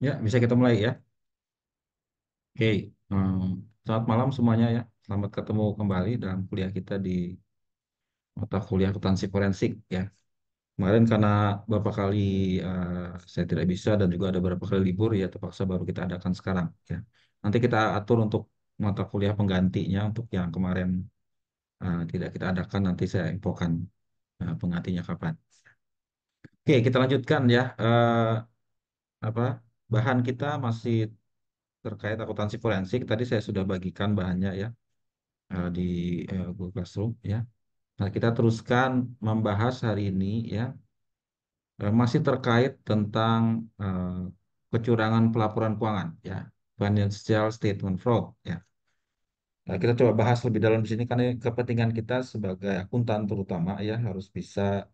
Ya, bisa kita mulai ya. Oke, hmm, selamat malam semuanya ya. Selamat ketemu kembali dalam kuliah kita di mata kuliah akuntansi forensik ya. Kemarin karena beberapa kali saya tidak bisa dan juga ada beberapa kali libur ya, terpaksa baru kita adakan sekarang ya. Nanti kita atur untuk mata kuliah penggantinya untuk yang kemarin tidak kita adakan, nanti saya infokan penggantinya kapan. Oke, kita lanjutkan ya. Apa bahan kita masih terkait akuntansi forensik. Tadi saya sudah bagikan bahannya ya di Google Classroom ya. Nah, kita teruskan membahas hari ini ya masih terkait tentang eh, kecurangan pelaporan keuangan ya, financial statement fraud ya. Nah, kita coba bahas lebih dalam di sini karena kepentingan kita sebagai akuntan terutama ya harus bisa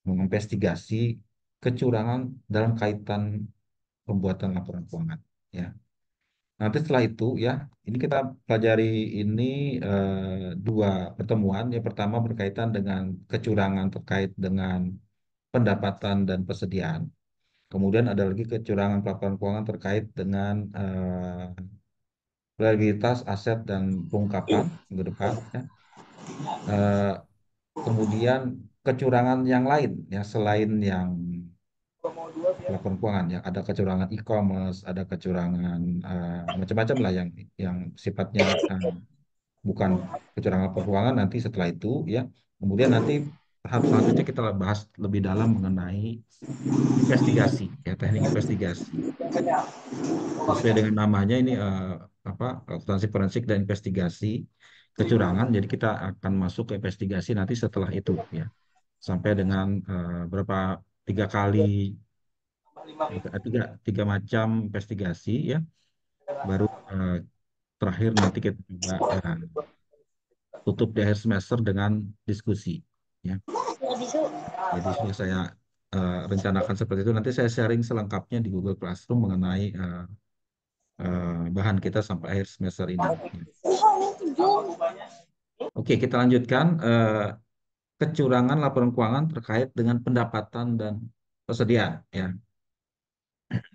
menginvestigasi kecurangan dalam kaitan pembuatan laporan keuangan ya. Nanti setelah itu ya, ini kita pelajari ini dua pertemuan. Yang pertama berkaitan dengan kecurangan terkait dengan pendapatan dan persediaan. Kemudian ada lagi kecurangan pelaporan keuangan terkait dengan reliabilitas aset dan pengungkapan minggu depan. Ya. Eh, Kemudian kecurangan yang lain ya selain yang laporan keuangan ya, ada kecurangan e-commerce, ada kecurangan macam-macam lah yang sifatnya bukan kecurangan keuangan nanti setelah itu ya. Kemudian nanti tahap selanjutnya kita bahas lebih dalam mengenai investigasi ya, teknik investigasi. Sesuai dengan namanya ini apa akuntansi forensik dan investigasi kecurangan. Jadi kita akan masuk ke investigasi nanti setelah itu ya. Sampai dengan berapa tiga kali tiga macam investigasi ya. Baru terakhir nanti kita coba tutup di akhir semester dengan diskusi ya. Jadi sudah saya rencanakan seperti itu. Nanti saya sharing selengkapnya di Google Classroom mengenai bahan kita sampai akhir semester ini. Ya. Oke, kita lanjutkan kecurangan laporan keuangan terkait dengan pendapatan dan persediaan. Ya,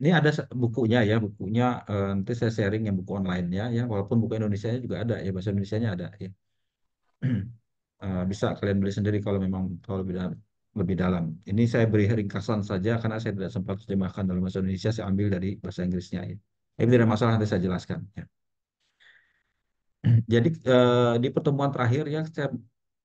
ini ada bukunya ya, bukunya nanti saya sharing yang buku online-nya ya, walaupun buku Indonesia juga ada ya, bahasa Indonesia-nya ada ya. Bisa kalian beli sendiri kalau memang kalau lebih dalam. Ini saya beri ringkasan saja karena saya tidak sempat terjemahkan dalam bahasa Indonesia, saya ambil dari bahasa Inggrisnya ya. Tapi tidak masalah, nanti saya jelaskan ya. Jadi di pertemuan terakhir ya saya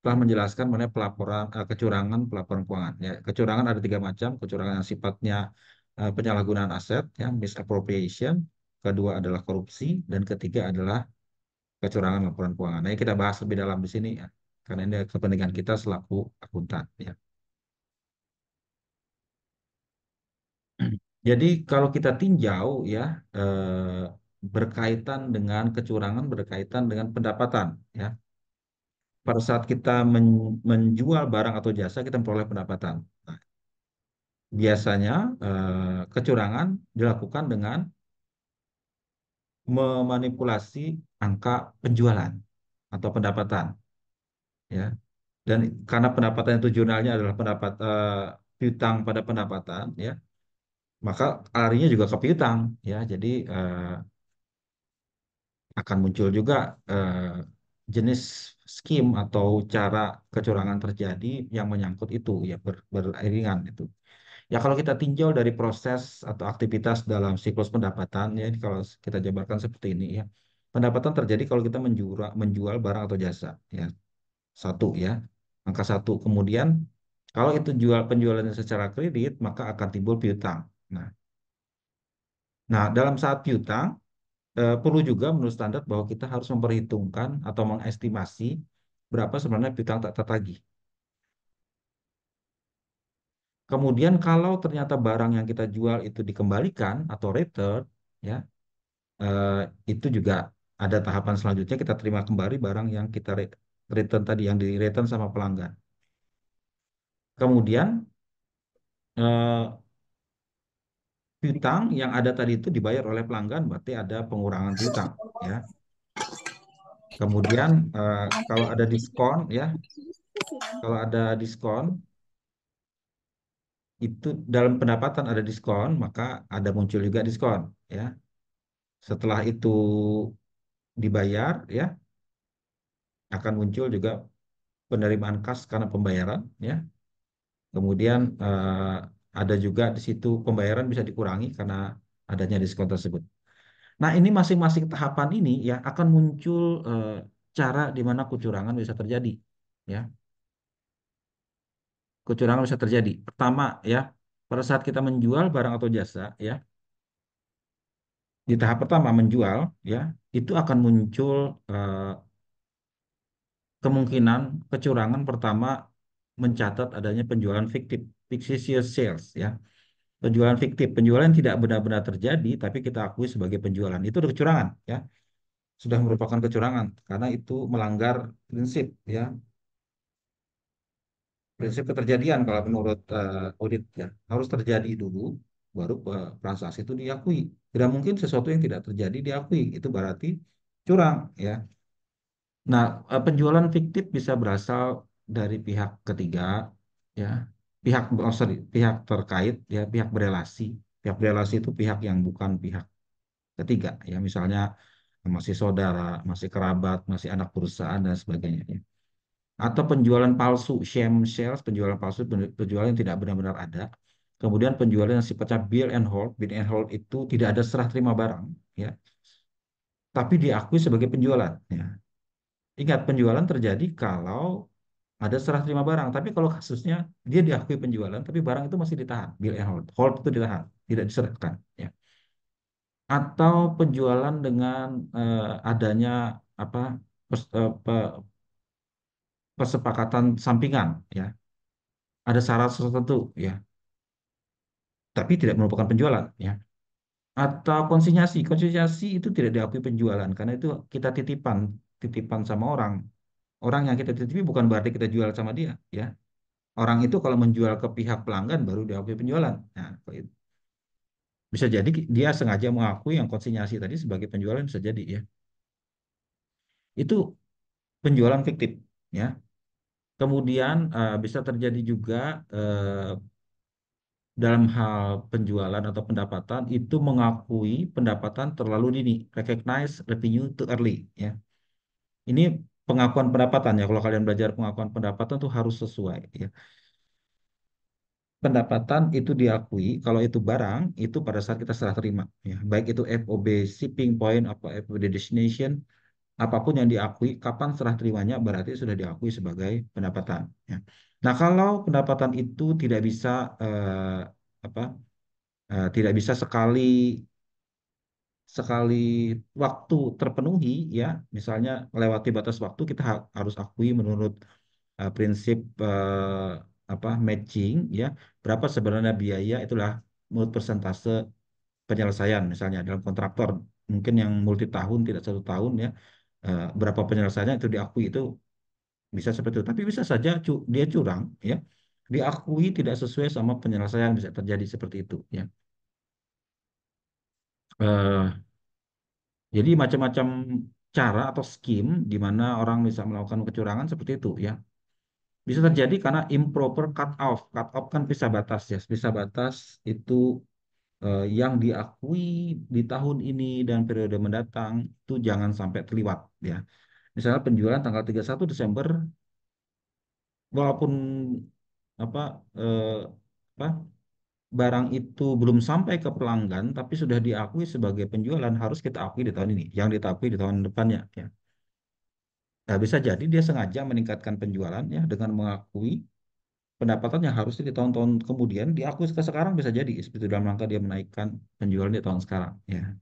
telah menjelaskan mengenai pelaporan kecurangan pelaporan keuangan. Ya, kecurangan ada tiga macam, kecurangan yang sifatnya penyalahgunaan aset, ya, misappropriation. Kedua adalah korupsi dan ketiga adalah kecurangan laporan keuangan. Nah, ini kita bahas lebih dalam di sini ya, karena ini kepentingan kita selaku akuntan. Ya. Jadi kalau kita tinjau ya berkaitan dengan kecurangan berkaitan dengan pendapatan ya. Pada saat kita menjual barang atau jasa kita memperoleh pendapatan. Nah, biasanya kecurangan dilakukan dengan memanipulasi angka penjualan atau pendapatan, ya. Dan karena pendapatan itu jurnalnya adalah piutang pada pendapatan, ya, maka larinya juga ke piutang, ya. Jadi akan muncul juga jenis skim atau cara kecurangan terjadi yang menyangkut itu, ya, beriringan itu. Ya kalau kita tinjau dari proses atau aktivitas dalam siklus pendapatan ya ini kalau kita jabarkan seperti ini ya. Pendapatan terjadi kalau kita menjual barang atau jasa ya. Satu ya. Angka satu. Kemudian kalau itu penjualannya secara kredit maka akan timbul piutang. Nah, dalam saat piutang perlu juga menurut standar bahwa kita harus memperhitungkan atau mengestimasi berapa sebenarnya piutang tak tertagih. Kemudian kalau ternyata barang yang kita jual itu dikembalikan atau return ya eh, itu juga ada tahapan selanjutnya kita terima kembali barang yang kita return tadi yang di return sama pelanggan. Kemudian eh, piutang yang ada tadi itu dibayar oleh pelanggan berarti ada pengurangan piutang ya. Kemudian kalau ada diskon ya, kalau ada diskon itu dalam pendapatan ada diskon, maka ada muncul juga diskon, ya. Setelah itu dibayar, ya, akan muncul juga penerimaan kas karena pembayaran, ya. Kemudian ada juga di situ pembayaran bisa dikurangi karena adanya diskon tersebut. Nah, ini masing-masing tahapan ini ya akan muncul cara di mana kecurangan bisa terjadi, ya. Kecurangan bisa terjadi. Pertama, ya, pada saat kita menjual barang atau jasa, ya, di tahap pertama menjual, ya, itu akan muncul eh, kemungkinan kecurangan. Pertama, mencatat adanya penjualan fiktif, fictitious sales, ya. Penjualan fiktif, penjualan yang tidak benar-benar terjadi, tapi kita akui sebagai penjualan. Itu adalah kecurangan, ya. Sudah merupakan kecurangan karena itu melanggar prinsip, ya. Prinsip keterjadian kalau menurut audit, ya. Harus terjadi dulu, baru transaksi itu diakui. Tidak mungkin sesuatu yang tidak terjadi diakui. Itu berarti curang, ya. Nah, penjualan fiktif bisa berasal dari pihak ketiga, ya. Pihak terkait, ya, pihak berelasi. Pihak berelasi itu pihak yang bukan pihak ketiga, ya, misalnya masih saudara, masih kerabat, masih anak perusahaan dan sebagainya, ya. Atau penjualan palsu, sham sales, penjualan palsu, penjualan yang tidak benar-benar ada. Kemudian penjualan yang sifatnya bill and hold. Bill and hold itu tidak ada serah terima barang, ya, tapi diakui sebagai penjualan, ya. Ingat, penjualan terjadi kalau ada serah terima barang, tapi kalau kasusnya dia diakui penjualan tapi barang itu masih ditahan, bill and hold. Hold itu ditahan, tidak diserahkan, ya. Atau penjualan dengan adanya apa, kesepakatan sampingan, ya, ada syarat tertentu, ya, tapi tidak merupakan penjualan, ya. Atau konsinyasi, konsinyasi itu tidak diakui penjualan karena itu kita titipan, titipan sama orang. Orang yang kita titipi bukan berarti kita jual sama dia, ya. Orang itu kalau menjual ke pihak pelanggan baru diakui penjualan. Nah, bisa jadi dia sengaja mengakui yang konsinyasi tadi sebagai penjualan, bisa jadi, ya. Itu penjualan fiktif, ya. Kemudian bisa terjadi juga dalam hal penjualan atau pendapatan itu mengakui pendapatan terlalu dini, recognize revenue too early, ya. Ini pengakuan pendapatan, ya. Kalau kalian belajar pengakuan pendapatan tuh harus sesuai, ya. Pendapatan itu diakui kalau itu barang itu pada saat kita serah terima, ya. Baik itu FOB shipping point apa FOB destination, apapun yang diakui, kapan serah terimanya berarti sudah diakui sebagai pendapatan, ya. Nah, kalau pendapatan itu tidak bisa apa tidak bisa sekali sekali waktu terpenuhi, ya, misalnya melewati batas waktu, kita harus akui menurut prinsip matching, ya, berapa sebenarnya biaya, itulah menurut persentase penyelesaian. Misalnya dalam kontraktor mungkin yang multi tahun tidak 1 tahun, ya, berapa penyelesaiannya itu diakui, itu bisa seperti itu. Tapi bisa saja dia curang, ya, diakui tidak sesuai sama penyelesaian, bisa terjadi seperti itu, ya. Eh, jadi macam-macam cara atau skim di mana orang bisa melakukan kecurangan seperti itu, ya. Bisa terjadi karena improper cut off. Cut off kan pisah batas, ya. Pisah batas itu yang diakui di tahun ini dan periode mendatang itu jangan sampai terliwat, ya. Misalnya penjualan tanggal 31 Desember, walaupun apa eh, apa barang itu belum sampai ke pelanggan tapi sudah diakui sebagai penjualan, harus kita akui di tahun ini, yang diakui di tahun depannya, ya. Nah, bisa jadi dia sengaja meningkatkan penjualan, ya, dengan mengakui pendapatan yang harusnya di tahun-tahun kemudian diakui ke sekarang, bisa jadi seperti dalam rangka dia menaikkan penjualan di tahun sekarang, ya.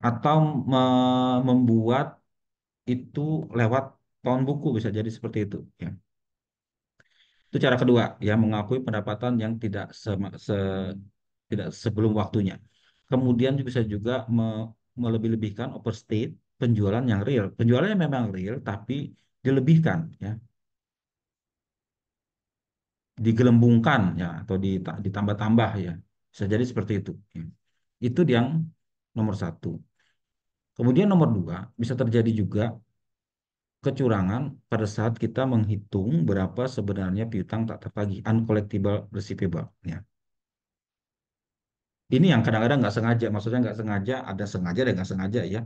Atau membuat itu lewat tahun buku, bisa jadi seperti itu, ya. Itu cara kedua, ya, mengakui pendapatan yang tidak sebelum waktunya. Kemudian bisa juga melebih-lebihkan, overstate penjualan yang real. Penjualannya memang real tapi dilebihkan, ya, digelembungkan, ya, atau ditambah-tambah, ya. Bisa jadi seperti itu, ya. Itu yang nomor satu. Kemudian nomor dua, bisa terjadi juga kecurangan pada saat kita menghitung berapa sebenarnya piutang tak tertagih, uncollectible receivable. Ya. Ini yang kadang-kadang nggak sengaja, maksudnya nggak sengaja, ada sengaja dan nggak sengaja ya.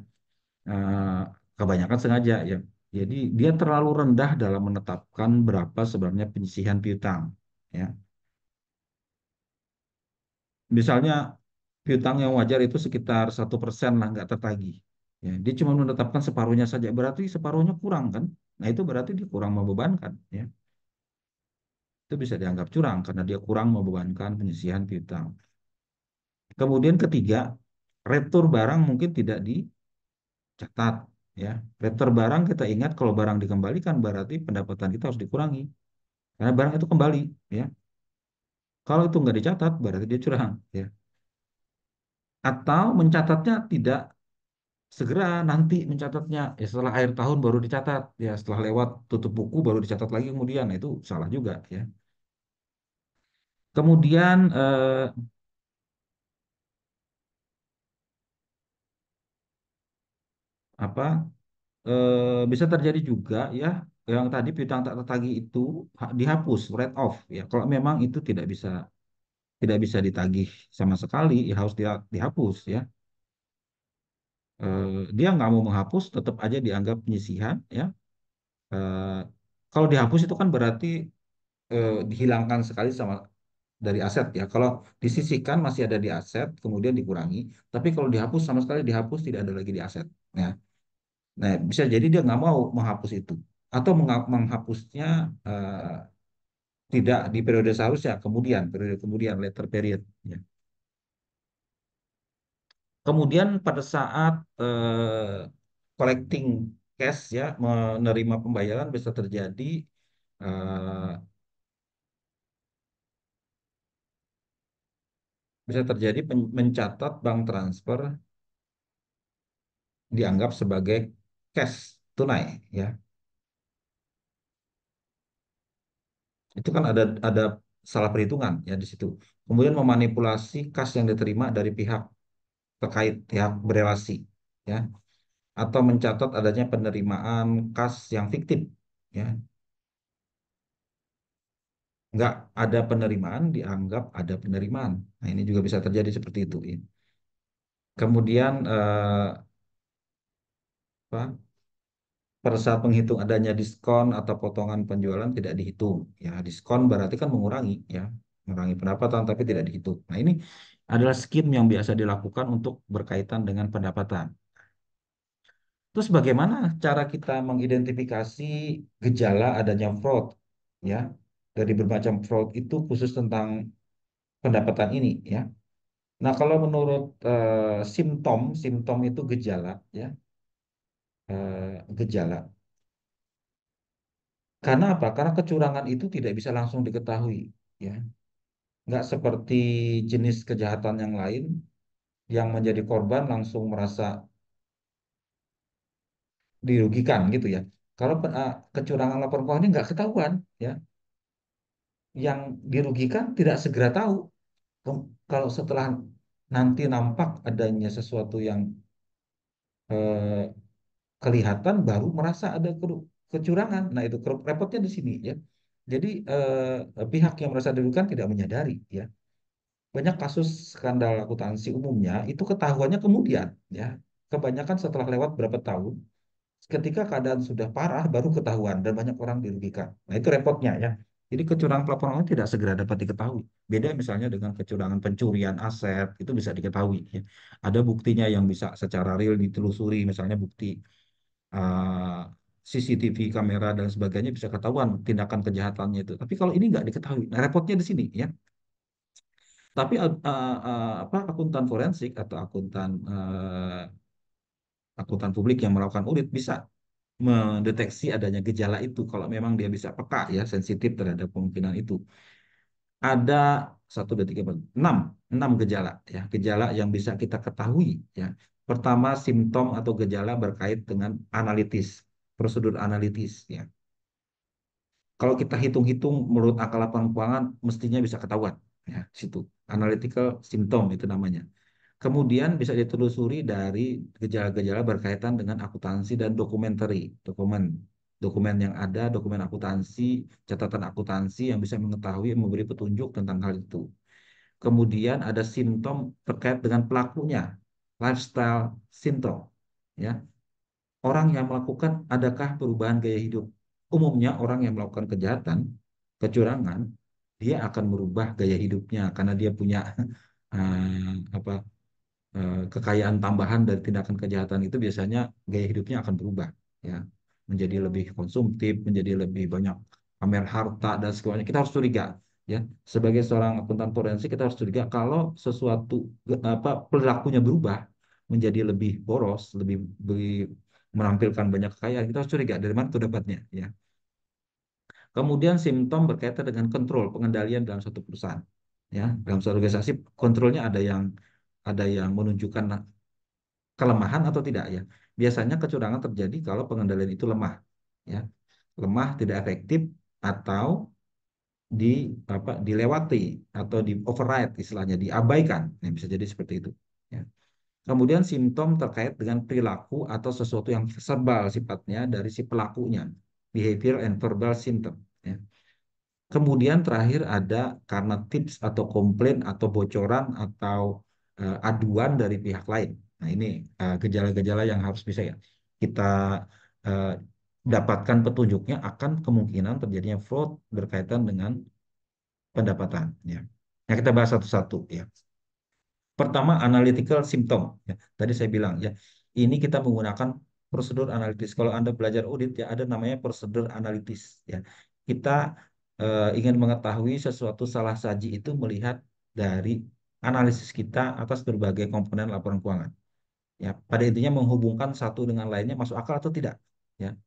Eh, Kebanyakan sengaja ya. Jadi dia terlalu rendah dalam menetapkan berapa sebenarnya penyisihan piutang. Ya. Misalnya piutang yang wajar itu sekitar 1% lah nggak tertagih. Ya, dia cuma menetapkan separuhnya saja, berarti separuhnya kurang kan? Nah itu berarti dia kurang membebankan. Ya. Itu bisa dianggap curang karena dia kurang membebankan penyisihan piutang. Kemudian ketiga, retur barang mungkin tidak dicatat. Ya, retur barang kita ingat kalau barang dikembalikan berarti pendapatan kita harus dikurangi karena barang itu kembali. Ya, kalau itu nggak dicatat berarti dia curang. Ya, atau mencatatnya tidak segera nanti mencatatnya ya setelah akhir tahun baru dicatat ya setelah lewat tutup buku baru dicatat lagi kemudian. Nah, itu salah juga ya. Kemudian apa bisa terjadi juga ya yang tadi piutang tak tertagih itu dihapus write off ya kalau memang itu tidak bisa ditagih sama sekali ya harus dihapus ya. Dia nggak mau menghapus tetap aja dianggap penyisihan ya. Eh, Kalau dihapus itu kan berarti dihilangkan sekali sama dari aset ya. Kalau disisihkan masih ada di aset, kemudian dikurangi. Tapi kalau dihapus sama sekali dihapus tidak ada lagi di aset. Ya. Nah, bisa jadi dia nggak mau menghapus itu atau menghapusnya tidak di periode seharusnya, kemudian periode kemudian later period. Ya. Kemudian pada saat collecting cash ya menerima pembayaran bisa terjadi eh, mencatat bank transfer dianggap sebagai cash tunai ya. Itu kan ada salah perhitungan ya di situ. Kemudian memanipulasi kas yang diterima dari pihak terkait, pihak berelasi, ya, atau mencatat adanya penerimaan kas yang fiktif, ya, nggak ada penerimaan dianggap ada penerimaan. Nah, ini juga bisa terjadi seperti itu. Ya. Kemudian apa, pada saat menghitung adanya diskon atau potongan penjualan tidak dihitung. Ya, diskon berarti kan mengurangi, ya, mengurangi pendapatan tapi tidak dihitung. Nah, ini adalah skim yang biasa dilakukan untuk berkaitan dengan pendapatan. Terus bagaimana cara kita mengidentifikasi gejala adanya fraud, ya, dari bermacam fraud itu khusus tentang pendapatan ini, ya. Nah, kalau menurut simptom, simptom itu gejala, ya, gejala. Karena apa? Karena kecurangan itu tidak bisa langsung diketahui, ya. Nggak seperti jenis kejahatan yang lain yang menjadi korban langsung merasa dirugikan gitu ya. Kalau kecurangan laporan keuangan ini nggak ketahuan, ya. Yang dirugikan tidak segera tahu. Kalau setelah nanti nampak adanya sesuatu yang eh, kelihatan baru merasa ada kecurangan. Nah, itu repotnya di sini ya. Jadi pihak yang merasa dirugikan tidak menyadari ya. Banyak kasus skandal akuntansi umumnya itu ketahuannya kemudian ya. Kebanyakan setelah lewat berapa tahun, ketika keadaan sudah parah baru ketahuan dan banyak orang dirugikan. Nah, itu repotnya ya. Jadi kecurangan pelaporan keuangan tidak segera dapat diketahui. Beda misalnya dengan kecurangan pencurian aset, itu bisa diketahui ya. Ada buktinya yang bisa secara real ditelusuri, misalnya bukti uh, CCTV kamera dan sebagainya bisa ketahuan tindakan kejahatannya itu. Tapi kalau ini nggak diketahui, nah repotnya di sini ya. Tapi apa akuntan forensik atau akuntan publik yang melakukan audit bisa mendeteksi adanya gejala itu kalau memang dia bisa peka ya sensitif terhadap kemungkinan itu ada satu dua tiga empat enam gejala ya gejala yang bisa kita ketahui ya pertama simptom atau gejala berkait dengan analitis prosedur analitis ya kalau kita hitung-hitung menurut angka laporan keuangan mestinya bisa ketahuan ya situ analytical symptom itu namanya. Kemudian bisa ditelusuri dari gejala-gejala berkaitan dengan akuntansi dan dokumen. dokumen yang ada, dokumen akuntansi, catatan akuntansi yang bisa mengetahui, memberi petunjuk tentang hal itu. Kemudian ada simptom terkait dengan pelakunya, lifestyle symptom, ya. Orang yang melakukan adakah perubahan gaya hidup? Umumnya orang yang melakukan kejahatan, kecurangan, dia akan merubah gaya hidupnya karena dia punya apa kekayaan tambahan dari tindakan kejahatan itu biasanya gaya hidupnya akan berubah, ya, menjadi lebih konsumtif, menjadi lebih banyak pamer harta dan segalanya. Kita harus curiga, ya, sebagai seorang akuntan forensik kita harus curiga kalau sesuatu apa perilakunya berubah menjadi lebih boros, lebih menampilkan banyak kekayaan, kita harus curiga dari mana itu dapatnya, ya. Kemudian simptom berkaitan dengan kontrol pengendalian dalam satu perusahaan, ya, dalam suatu organisasi kontrolnya ada yang menunjukkan kelemahan atau tidak, ya. Biasanya kecurangan terjadi kalau pengendalian itu lemah, ya, lemah, tidak efektif, atau di dilewati atau di override, istilahnya diabaikan, ya, bisa jadi seperti itu, ya. Kemudian simptom terkait dengan perilaku atau sesuatu yang verbal sifatnya dari si pelakunya, behavior and verbal symptom, ya. Kemudian terakhir ada karena tips atau komplain atau bocoran atau aduan dari pihak lain. Nah, ini gejala-gejala yang harus bisa, ya, kita eh, dapatkan petunjuknya akan kemungkinan terjadinya fraud berkaitan dengan pendapatan, ya. Nah, kita bahas satu-satu, ya. Pertama, analytical symptom. Ya, tadi saya bilang, ya, ini kita menggunakan prosedur analitis. Kalau Anda belajar audit, ya, ada namanya prosedur analitis. Ya, kita ingin mengetahui sesuatu salah saji itu melihat dari analisis kita atas berbagai komponen laporan keuangan. Ya, pada intinya menghubungkan satu dengan lainnya masuk akal atau tidak. Ya.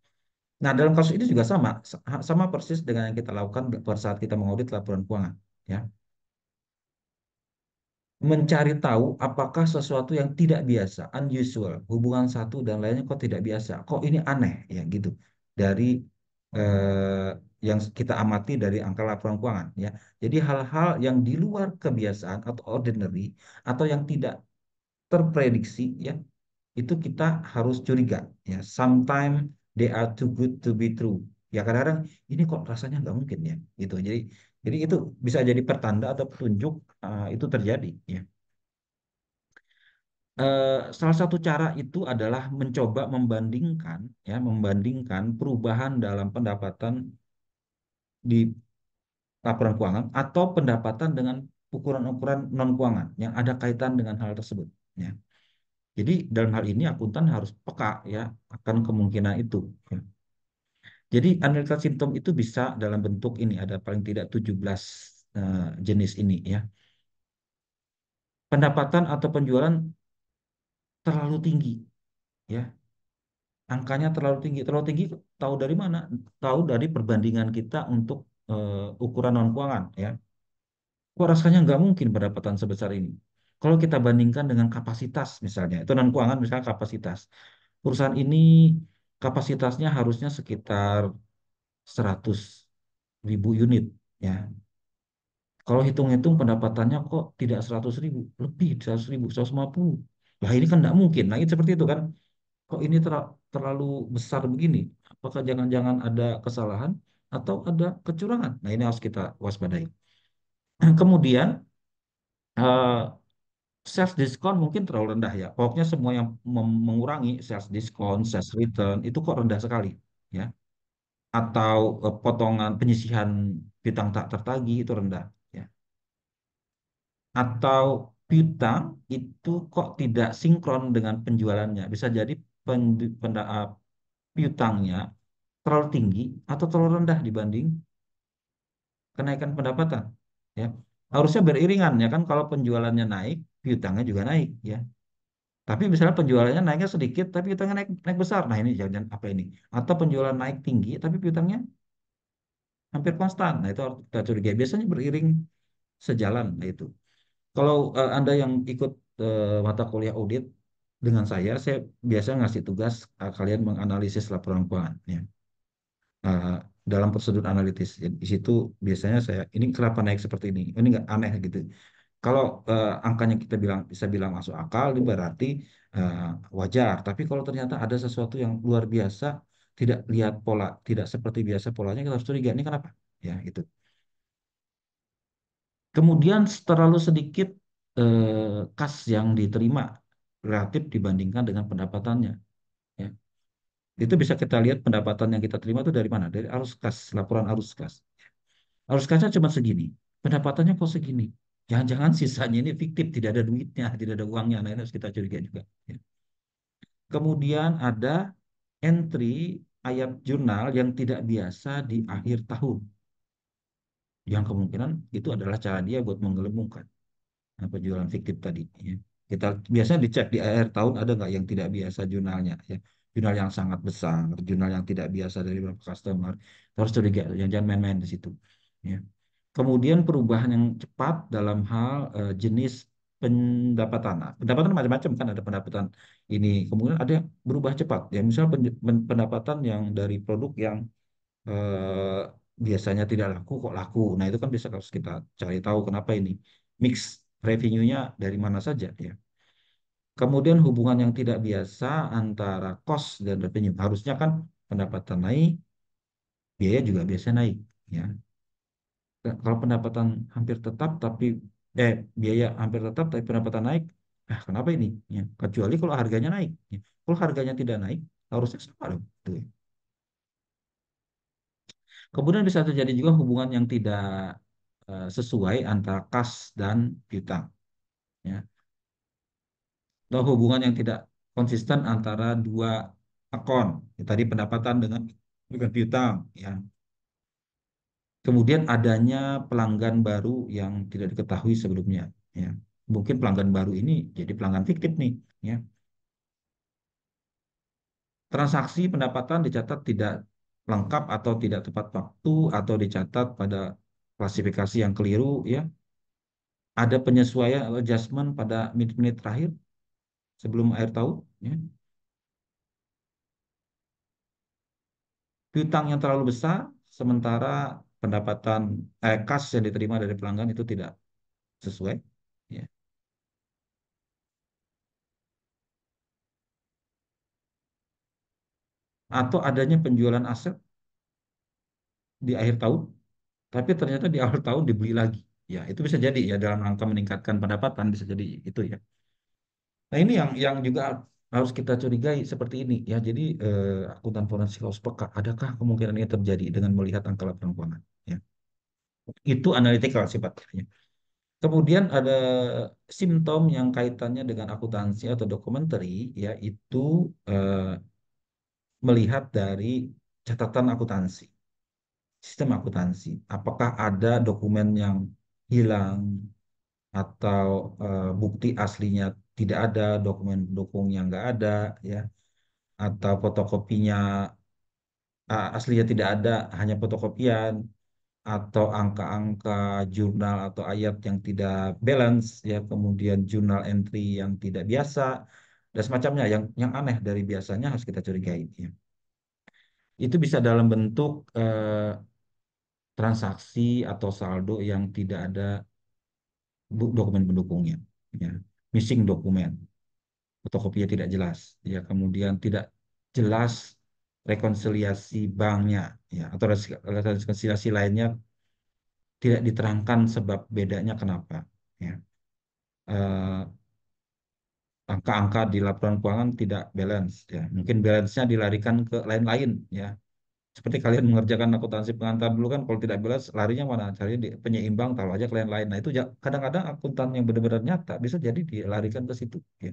Nah, dalam kasus ini juga sama persis dengan yang kita lakukan pada saat kita mengaudit laporan keuangan. Ya, mencari tahu apakah sesuatu yang tidak biasa, unusual, hubungan satu dan lainnya kok tidak biasa, kok ini aneh, ya, gitu, dari yang kita amati dari angka laporan keuangan, ya. Jadi hal-hal yang di luar kebiasaan atau ordinary atau yang tidak terprediksi, ya, itu kita harus curiga, ya. Sometimes they are too good to be true. Ya, kadang-kadang ini kok rasanya nggak mungkin, ya, gitu. Jadi itu bisa jadi pertanda atau petunjuk itu terjadi, ya. Salah satu cara itu adalah mencoba membandingkan, ya, membandingkan perubahan dalam pendapatan di laporan keuangan atau pendapatan dengan ukuran-ukuran non keuangan yang ada kaitan dengan hal tersebut, ya. Jadi dalam hal ini akuntan harus peka, ya, akan kemungkinan itu, ya. Jadi analisa simptom itu bisa dalam bentuk ini, ada paling tidak 17 jenis ini, ya. Pendapatan atau penjualan terlalu tinggi, ya. Angkanya terlalu tinggi, tahu dari mana? Tahu dari perbandingan kita untuk ukuran non keuangan, ya. Kok rasanya nggak mungkin pendapatan sebesar ini? Kalau kita bandingkan dengan kapasitas, misalnya, itu non keuangan, misalnya kapasitas. Perusahaan ini kapasitasnya harusnya sekitar 100.000 unit, ya. Kalau hitung-hitung pendapatannya kok tidak 100.000, lebih 100.000, 150. Lah ini kan nggak mungkin. Nah, itu seperti itu kan? Kok ini terlalu besar begini? Apakah jangan-jangan ada kesalahan atau ada kecurangan? Nah, ini harus kita waspadai. Kemudian, eh, sales diskon mungkin terlalu rendah, ya. Pokoknya semua yang mengurangi sales diskon, sales return itu kok rendah sekali, ya. Atau potongan penyisihan piutang tak tertagih itu rendah, ya. Atau piutang itu kok tidak sinkron dengan penjualannya. Bisa jadi piutangnya terlalu tinggi atau terlalu rendah dibanding kenaikan pendapatan, ya. Harusnya beriringan, ya kan, kalau penjualannya naik piutangnya juga naik, ya. Tapi misalnya penjualannya naiknya sedikit tapi piutangnya naik naik besar, nah ini jangan apa ini, atau penjualan naik tinggi tapi piutangnya hampir konstan, nah itu harus kita curigai, biasanya beriring sejalan, nah itu. Kalau Anda yang ikut mata kuliah audit dengan saya biasa ngasih tugas kalian menganalisis laporan keuangan, ya. eh, dalam prosedur analitis. Di situ biasanya saya, ini kenapa naik seperti ini nggak aneh gitu. Kalau angkanya kita bisa bilang masuk akal, itu berarti eh, wajar. Tapi kalau ternyata ada sesuatu yang luar biasa, tidak lihat pola, tidak seperti biasa polanya, kita harus curiga ini kenapa? Ya, itu. Kemudian terlalu sedikit kas yang diterima relatif dibandingkan dengan pendapatannya. Ya. Itu bisa kita lihat pendapatan yang kita terima itu dari mana? Dari arus kas, laporan arus kas. Arus kasnya cuma segini, pendapatannya kok segini. Jangan-jangan sisanya ini fiktif, tidak ada duitnya, tidak ada uangnya. Nah, ini harus kita curiga juga. Ya. Kemudian ada entry ayat jurnal yang tidak biasa di akhir tahun. Yang kemungkinan itu adalah cara dia buat menggelembungkan penjualan fiktif tadi. Ya. Kita biasanya dicek di akhir tahun ada nggak yang tidak biasa jurnalnya. Ya. Jurnal yang sangat besar, jurnal yang tidak biasa dari beberapa customer. Harus curiga, jangan main-main di situ. Ya. Kemudian perubahan yang cepat dalam hal jenis pendapatan. Nah, pendapatan macam-macam kan ada pendapatan ini. Kemudian ada yang berubah cepat. Ya, misal pendapatan yang dari produk yang biasanya tidak laku kok laku. Nah, itu kan bisa harus kita cari tahu kenapa ini. Mix revenue-nya dari mana saja ya. Kemudian hubungan yang tidak biasa antara cost dan revenue. Harusnya kan pendapatan naik, biaya juga biasa naik ya. Kalau pendapatan hampir tetap tapi biaya hampir tetap tapi pendapatan naik, kenapa ini? Ya, kecuali kalau harganya naik. Ya. Kalau harganya tidak naik, harusnya sama dong. Tuh. Kemudian bisa terjadi juga hubungan yang tidak sesuai antara kas dan piutang. Ya. Atau hubungan yang tidak konsisten antara dua akun. Ya, tadi pendapatan dengan piutang. Ya. Kemudian adanya pelanggan baru yang tidak diketahui sebelumnya. Ya. Mungkin pelanggan baru ini jadi pelanggan fiktif nih. Ya. Transaksi pendapatan dicatat tidak lengkap atau tidak tepat waktu atau dicatat pada klasifikasi yang keliru. Ya. Ada penyesuaian atau adjustment pada menit-menit terakhir sebelum akhir tahun. Ya. Piutang yang terlalu besar, sementara pendapatan kas yang diterima dari pelanggan itu tidak sesuai. Ya. Atau adanya penjualan aset di akhir tahun, tapi ternyata di awal tahun dibeli lagi. Ya, itu bisa jadi ya dalam rangka meningkatkan pendapatan bisa jadi itu ya. Nah, ini yang juga harus kita curigai seperti ini ya. Jadi akuntan forensik harus peka. Adakah kemungkinan ini terjadi dengan melihat angka laporan keuangan? Ya. Itu analytical sifatnya. Kemudian ada simptom yang kaitannya dengan akuntansi atau documentary, yaitu eh, melihat dari catatan akuntansi, sistem akuntansi. Apakah ada dokumen yang hilang atau bukti aslinya tidak ada, dokumen pendukungnya nggak ada, ya, atau fotokopinya aslinya tidak ada, hanya fotokopian, atau angka-angka jurnal atau ayat yang tidak balance ya kemudian jurnal entry yang tidak biasa dan semacamnya yang aneh dari biasanya harus kita curigai ya. Itu bisa dalam bentuk transaksi atau saldo yang tidak ada dokumen pendukungnya ya, missing dokumen, fotokopinya tidak jelas ya, kemudian tidak jelas rekonsiliasi banknya ya atau rekonsiliasi lainnya tidak diterangkan sebab bedanya kenapa ya. Eh, Angka-angka di laporan keuangan tidak balance ya mungkin balance-nya dilarikan ke lain-lain ya seperti kalian mengerjakan akuntansi pengantar dulu kan kalau tidak balance larinya mana cari di penyeimbang taruh aja ke lain-lain. Nah itu kadang-kadang akuntan yang benar-benar nyata bisa jadi dilarikan ke situ ya.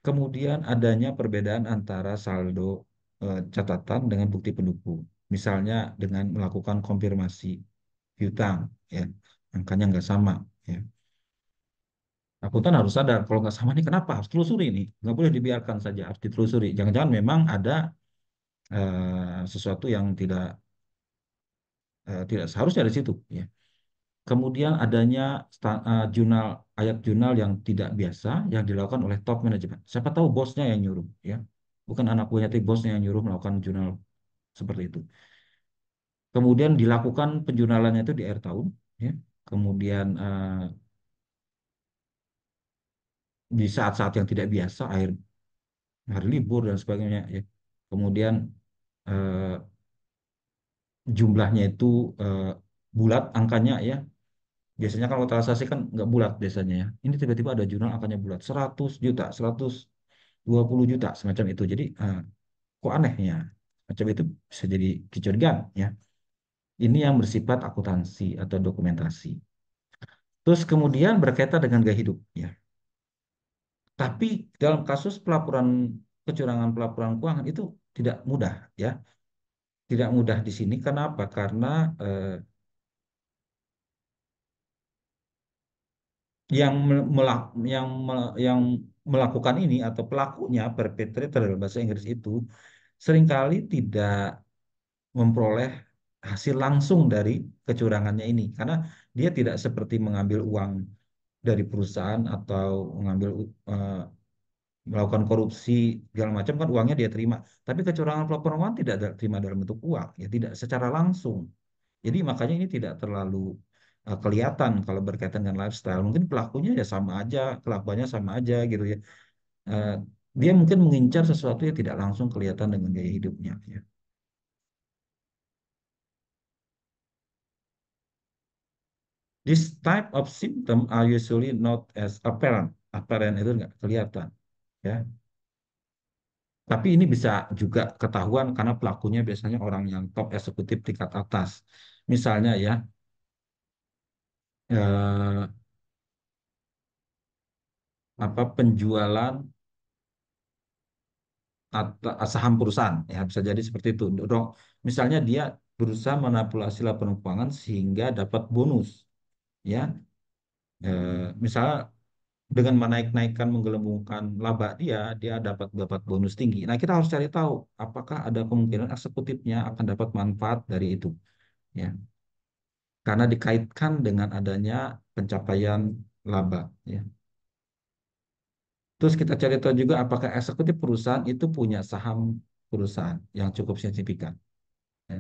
Kemudian adanya perbedaan antara saldo catatan dengan bukti pendukung misalnya dengan melakukan konfirmasi piutang ya angkanya nggak sama ya. Akuntan harus sadar kalau nggak sama nih kenapa harus telusuri nih nggak boleh dibiarkan saja harus ditelusuri jangan-jangan memang ada sesuatu yang tidak seharusnya di situ ya. Kemudian adanya jurnal ayat jurnal yang tidak biasa yang dilakukan oleh top manajemen. Siapa tahu bosnya yang nyuruh ya, bukan anak buahnya tapi bosnya yang nyuruh melakukan jurnal seperti itu. Kemudian dilakukan penjurnalannya itu di akhir tahun ya. Kemudian di saat-saat yang tidak biasa, akhir hari libur dan sebagainya ya. Kemudian eh, jumlahnya itu eh, bulat angkanya ya. Biasanya kalau transaksi kan nggak bulat biasanya ya. Ini tiba-tiba ada jurnal angkanya bulat 100 juta, 120 juta semacam itu. Jadi kok aneh ya? Macam itu bisa jadi kecurigaan ya. Ini yang bersifat akuntansi atau dokumentasi. Terus kemudian berkaitan dengan gaya hidup ya. Tapi dalam kasus pelaporan kecurangan pelaporan keuangan itu tidak mudah ya. Tidak mudah di sini karena apa? Karena yang melakukan ini atau pelakunya perpetrator dalam bahasa Inggris itu seringkali tidak memperoleh hasil langsung dari kecurangannya ini karena dia tidak seperti mengambil uang dari perusahaan atau mengambil eh, melakukan korupsi segala macam kan uangnya dia terima tapi kecurangan pelaporan keuangan tidak terima dalam bentuk uang ya tidak secara langsung jadi makanya ini tidak terlalu kelihatan kalau berkaitan dengan lifestyle. Mungkin pelakunya ya sama aja, kelakuannya sama aja gitu ya. Eh, Dia mungkin mengincar sesuatu yang tidak langsung kelihatan dengan gaya hidupnya. Ya. This type of symptom are usually not as apparent. Apparent itu nggak kelihatan, ya. Tapi ini bisa juga ketahuan karena pelakunya biasanya orang yang top eksekutif tingkat atas. Misalnya ya, eh, apa penjualan saham perusahaan ya bisa jadi seperti itu. Dong, misalnya dia berusaha manipulasi laporan keuangan sehingga dapat bonus ya. Misalnya dengan menaik-naikkan menggelembungkan laba dia, dia dapat dapat bonus tinggi. Nah, kita harus cari tahu apakah ada kemungkinan eksekutifnya akan dapat manfaat dari itu ya. Karena dikaitkan dengan adanya pencapaian laba ya. Terus kita cari tahu juga apakah eksekutif perusahaan itu punya saham perusahaan yang cukup signifikan. Ya.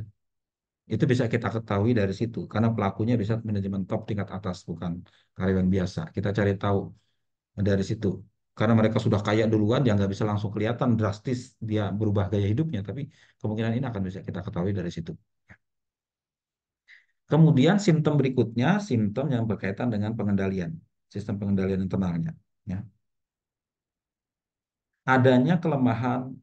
Itu bisa kita ketahui dari situ, karena pelakunya bisa manajemen top tingkat atas, bukan karyawan biasa. Kita cari tahu dari situ. Karena mereka sudah kaya duluan, ya nggak bisa langsung kelihatan drastis dia berubah gaya hidupnya, tapi kemungkinan ini akan bisa kita ketahui dari situ. Kemudian simptom berikutnya, simptom yang berkaitan dengan pengendalian, sistem pengendalian internalnya. Ya. Adanya kelemahan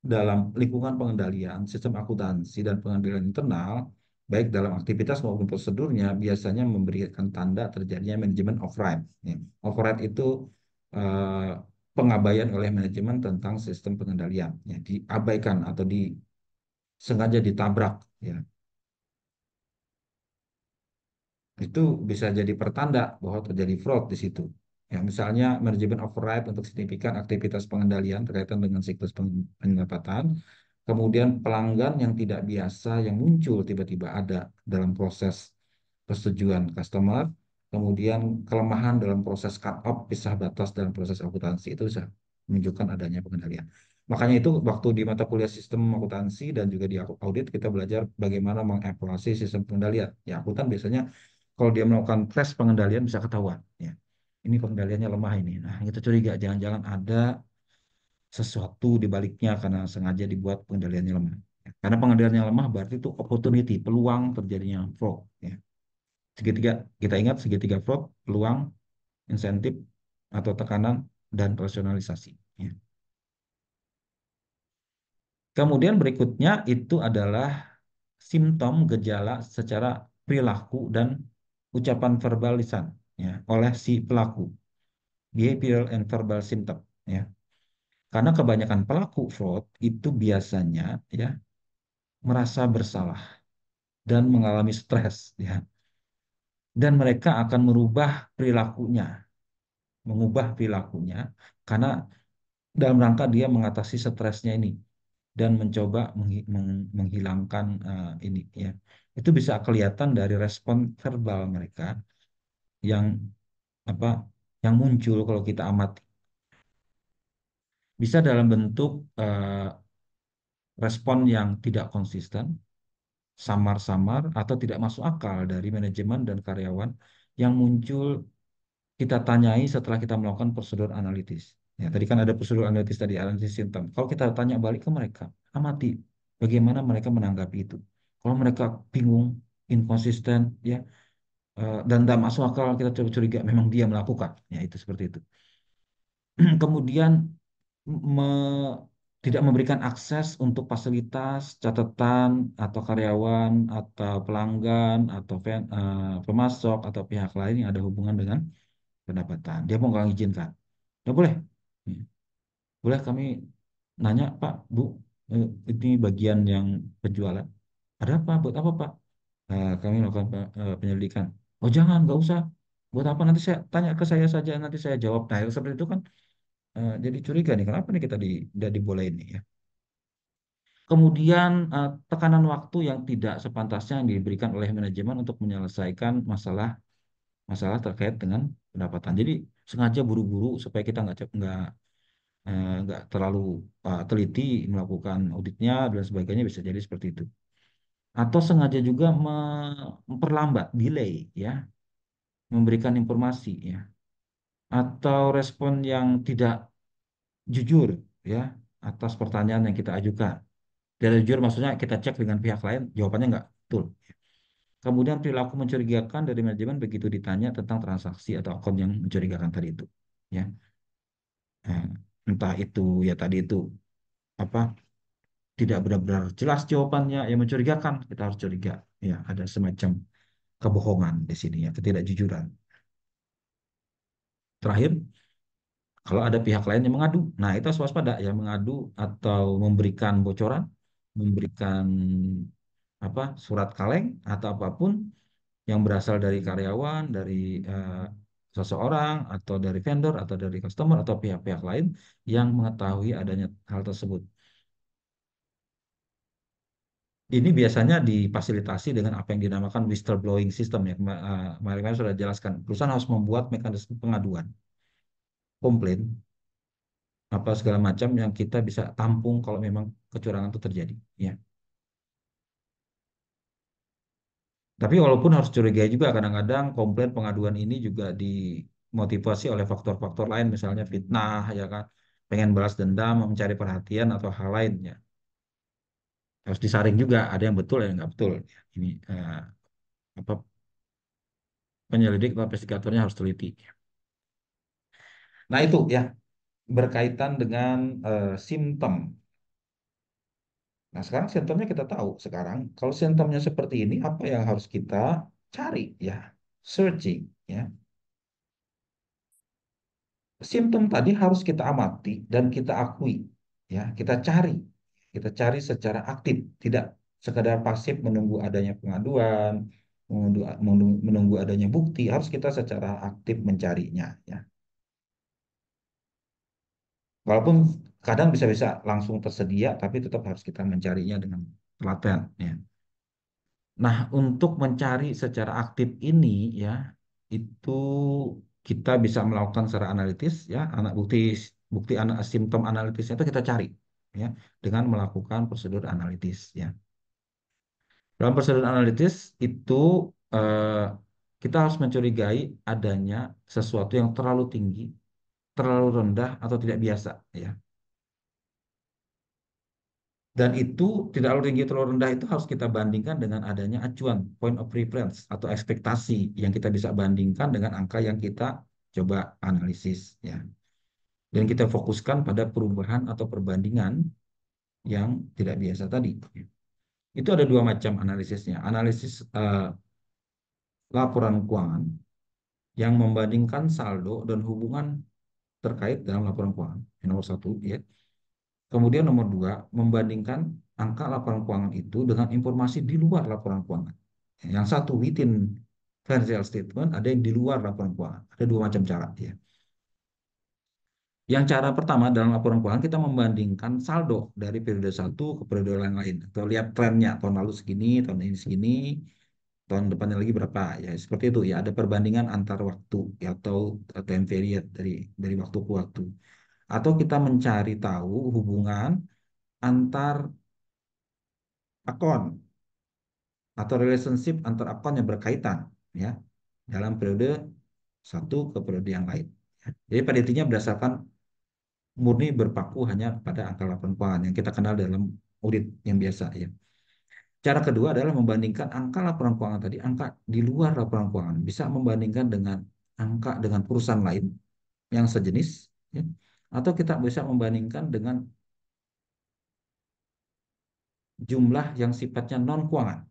dalam lingkungan pengendalian, sistem akuntansi dan pengendalian internal, baik dalam aktivitas maupun prosedurnya, biasanya memberikan tanda terjadinya manajemen override. Ya. Override itu eh, pengabaian oleh manajemen tentang sistem pengendalian, ya, diabaikan atau sengaja ditabrak. Ya. Itu bisa jadi pertanda bahwa terjadi fraud di situ. Ya, misalnya manajemen override untuk signifikan aktivitas pengendalian berkaitan dengan siklus pendapatan, kemudian pelanggan yang tidak biasa yang muncul tiba-tiba ada dalam proses persetujuan customer, kemudian kelemahan dalam proses cut off pisah batas dalam proses akuntansi itu bisa menunjukkan adanya pengendalian. Makanya itu waktu di mata kuliah sistem akuntansi dan juga di audit kita belajar bagaimana mengevaluasi sistem pengendalian. Ya, akuntan biasanya kalau dia melakukan tes pengendalian bisa ketahuan. Ya, ini pengendaliannya lemah ini. Nah, kita curiga jangan-jangan ada sesuatu di baliknya karena sengaja dibuat pengendaliannya lemah. Ya, karena pengendaliannya lemah berarti itu opportunity, peluang terjadinya fraud. Ya. Segitiga, kita ingat segitiga fraud, peluang, insentif atau tekanan dan rasionalisasi. Ya. Kemudian berikutnya itu adalah simptom gejala secara perilaku dan ucapan verbal lisan ya, oleh si pelaku. Behavioral and verbal symptom ya. Karena kebanyakan pelaku fraud itu biasanya ya merasa bersalah dan mengalami stres ya. Dan mereka akan mengubah perilakunya karena dalam rangka dia mengatasi stresnya ini dan mencoba menghilangkan ini ya. Itu bisa kelihatan dari respon verbal mereka yang apa yang muncul kalau kita amati. Bisa dalam bentuk respon yang tidak konsisten, samar-samar atau tidak masuk akal dari manajemen dan karyawan yang muncul kita tanyai setelah kita melakukan prosedur analitis. Ya, tadi kan ada prosedur analitis tadi, analisis simptom. Kalau kita tanya balik ke mereka, amati. Bagaimana mereka menanggapi itu? Kalau mereka bingung, inkonsisten, ya, dan tidak masuk akal, kita curiga memang dia melakukan. Ya, itu seperti itu. Kemudian me- tidak memberikan akses untuk fasilitas, catatan, atau karyawan, atau pelanggan, atau pemasok, atau pihak lain yang ada hubungan dengan pendapatan. Dia mau nggak izinkan. Nggak boleh. Ya. Boleh kami nanya, Pak, Bu, ini bagian yang penjualan. Ada apa? Buat apa, Pak? Kami melakukan penyelidikan. Oh, jangan, nggak usah. Buat apa? Nanti saya tanya ke saya saja, nanti saya jawab. Nah, seperti itu kan jadi curiga nih, kenapa nih kita tidak dibolehin nih ya. Kemudian tekanan waktu yang tidak sepantasnya yang diberikan oleh manajemen untuk menyelesaikan masalah masalah terkait dengan pendapatan. Jadi sengaja buru-buru supaya kita nggak terlalu teliti melakukan auditnya dan sebagainya, bisa jadi seperti itu. Atau sengaja juga memperlambat, delay ya, memberikan informasi ya, atau respon yang tidak jujur ya atas pertanyaan yang kita ajukan. Tidak jujur maksudnya kita cek dengan pihak lain, jawabannya nggak betul. Kemudian perilaku mencurigakan dari manajemen begitu ditanya tentang transaksi atau akun yang mencurigakan tadi itu. Ya, Eh, entah itu ya tadi itu apa tidak benar-benar jelas jawabannya yang mencurigakan, kita harus curiga. Ya, ada semacam kebohongan di sini ya, ketidakjujuran. Terakhir, kalau ada pihak lain yang mengadu, nah itu harus waspada ya, mengadu atau memberikan bocoran, memberikan apa surat kaleng atau apapun yang berasal dari karyawan, dari eh, seseorang, atau dari vendor, atau dari customer, atau pihak-pihak lain yang mengetahui adanya hal tersebut. Ini biasanya difasilitasi dengan apa yang dinamakan whistleblowing system ya. Kemarin sudah jelaskan, perusahaan harus membuat mekanisme pengaduan, komplain, apa segala macam yang kita bisa tampung kalau memang kecurangan itu terjadi. Ya. Tapi walaupun harus curigai juga, kadang-kadang komplain pengaduan ini juga dimotivasi oleh faktor-faktor lain, misalnya fitnah, ya kan, pengen balas dendam, mencari perhatian atau hal lainnya. Harus disaring juga, ada yang betul, ada yang nggak betul. Ini apa penyelidik atau investigatornya harus teliti. Nah itu ya berkaitan dengan simptom. Nah sekarang simptomnya kita tahu. Sekarang kalau simptomnya seperti ini, apa yang harus kita cari ya? Searching ya. Simptom tadi harus kita amati dan kita akui, ya, kita cari secara aktif, tidak sekadar pasif menunggu adanya pengaduan, menunggu adanya bukti, harus kita secara aktif mencarinya, ya. Walaupun kadang bisa-bisa langsung tersedia, tapi tetap harus kita mencarinya dengan telaten, ya. Nah, untuk mencari secara aktif ini, ya, itu kita bisa melakukan secara analitis, ya, anak bukti bukti simptom analitisnya itu kita cari, ya, dengan melakukan prosedur analitis, ya. Dalam prosedur analitis itu eh, kita harus mencurigai adanya sesuatu yang terlalu tinggi, terlalu rendah atau tidak biasa, ya. Dan itu tidak terlalu tinggi, terlalu rendah itu harus kita bandingkan dengan adanya acuan, point of reference atau ekspektasi yang kita bisa bandingkan dengan angka yang kita coba analisis, ya. Dan kita fokuskan pada perubahan atau perbandingan yang tidak biasa tadi. Itu ada dua macam analisisnya. Analisis laporan keuangan yang membandingkan saldo dan hubungan terkait dalam laporan keuangan. Yang nomor satu, ya. Kemudian nomor dua, membandingkan angka laporan keuangan itu dengan informasi di luar laporan keuangan. Yang satu within financial statement, ada yang di luar laporan keuangan. Ada dua macam cara, ya. Yang cara pertama dalam laporan keuangan kita membandingkan saldo dari periode satu ke periode yang lain. Atau lihat trennya, tahun lalu segini, tahun ini segini, tahun depannya lagi berapa. Ya seperti itu ya, ada perbandingan antar waktu ya, atau time period dari waktu ke waktu. Atau kita mencari tahu hubungan antar akun atau relationship antar akun yang berkaitan ya dalam periode satu ke periode yang lain. Ya. Jadi pada intinya berdasarkan murni berpaku hanya pada angka laporan keuangan yang kita kenal dalam audit yang biasa ya. Cara kedua adalah membandingkan angka laporan keuangan tadi, angka di luar laporan keuangan, bisa membandingkan dengan angka dengan perusahaan lain yang sejenis, ya. Atau kita bisa membandingkan dengan jumlah yang sifatnya non keuangan,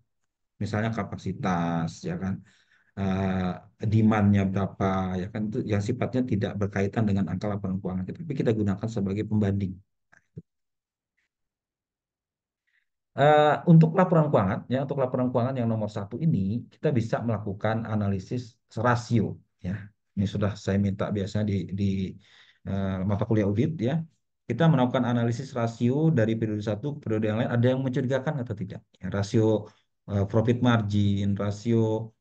misalnya kapasitas, ya kan, demand-nya berapa, ya kan, itu yang sifatnya tidak berkaitan dengan angka laporan keuangan kita, tapi kita gunakan sebagai pembanding. Untuk laporan keuangan, ya, untuk laporan keuangan yang nomor satu ini, kita bisa melakukan analisis rasio, ya. Ini sudah saya minta biasanya di mata kuliah audit, ya. Kita melakukan analisis rasio dari periode satu ke periode yang lain, ada yang mencurigakan atau tidak. Ya, rasio profit margin, rasio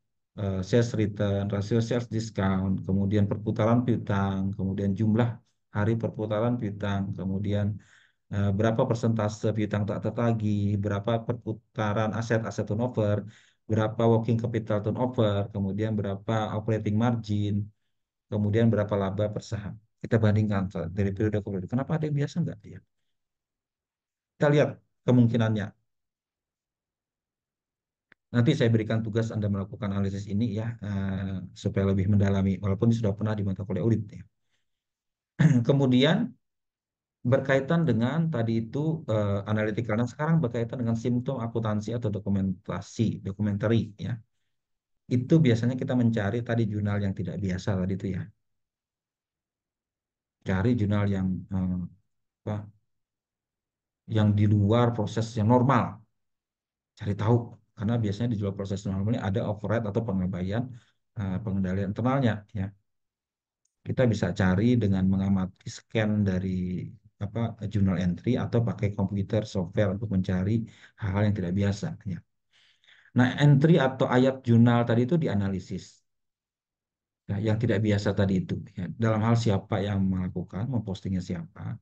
sales return, rasio sales discount, kemudian perputaran piutang, kemudian jumlah hari perputaran piutang, kemudian berapa persentase piutang tak tertagih, berapa perputaran aset-aset turnover, berapa working capital turnover, kemudian berapa operating margin, kemudian berapa laba per saham. Kita bandingkan dari periode ke periode. Kenapa ada yang biasa enggak? Ya. Kita lihat kemungkinannya. Nanti saya berikan tugas Anda melakukan analisis ini ya, supaya lebih mendalami, walaupun ini sudah pernah di mata kuliah audit ya. Kemudian berkaitan dengan tadi itu analytical. Nah, sekarang berkaitan dengan simptom akuntansi atau dokumentasi, documentary ya. Itu biasanya kita mencari tadi jurnal yang tidak biasa tadi itu ya. Cari jurnal yang apa, yang di luar proses yang normal. Cari tahu karena biasanya di luar proses normal ini ada override atau pengabaian pengendalian internalnya ya. Kita bisa cari dengan mengamati scan dari apa journal entry atau pakai komputer software untuk mencari hal-hal yang tidak biasa ya. Nah, entry atau ayat jurnal tadi itu dianalisis. Ya, yang tidak biasa tadi itu ya. Dalam hal siapa yang melakukan, mempostingnya siapa,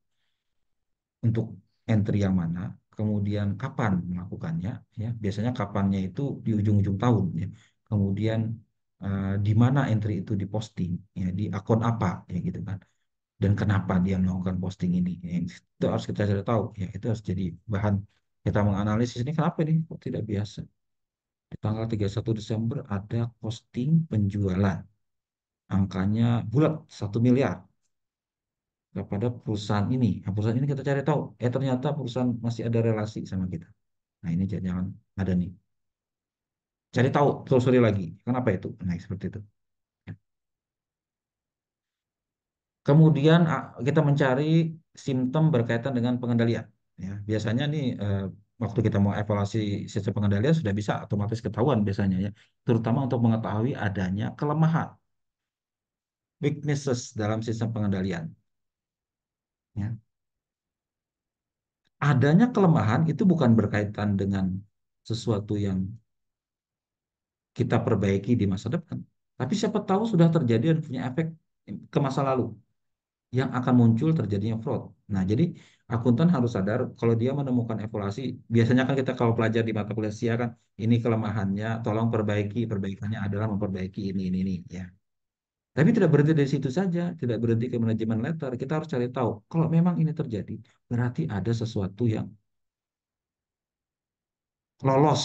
untuk entry yang mana, kemudian kapan melakukannya ya. Biasanya kapannya itu di ujung-ujung tahun ya. Kemudian di mana entry itu diposting ya, di akun apa ya gitu kan. Dan kenapa dia melakukan posting ini. Ya, itu harus kita cari tahu. Ya, itu harus jadi bahan kita menganalisis ini kenapa ini kok tidak biasa. Di tanggal 31 Desember ada posting penjualan. Angkanya bulat 1 miliar kepada perusahaan ini. Nah, perusahaan ini kita cari tahu. Ternyata perusahaan masih ada relasi sama kita. Nah, ini jangan ada nih. Cari tahu, telusuri lagi. Kenapa itu? Nah, seperti itu. Kemudian kita mencari simptom berkaitan dengan pengendalian. Ya, biasanya nih waktu kita mau evaluasi sistem pengendalian sudah bisa otomatis ketahuan biasanya ya, terutama untuk mengetahui adanya kelemahan, weaknesses dalam sistem pengendalian. Ya. Adanya kelemahan itu bukan berkaitan dengan sesuatu yang kita perbaiki di masa depan, tapi siapa tahu sudah terjadi dan punya efek ke masa lalu, yang akan muncul terjadinya fraud. Nah, jadi akuntan harus sadar kalau dia menemukan evaluasi, biasanya kan kita kalau pelajar di mata kuliah SIA kan, ini kelemahannya, tolong perbaiki, perbaikannya adalah memperbaiki ini, ya. Tapi tidak berhenti dari situ saja, tidak berhenti ke manajemen letter, kita harus cari tahu, kalau memang ini terjadi, berarti ada sesuatu yang lolos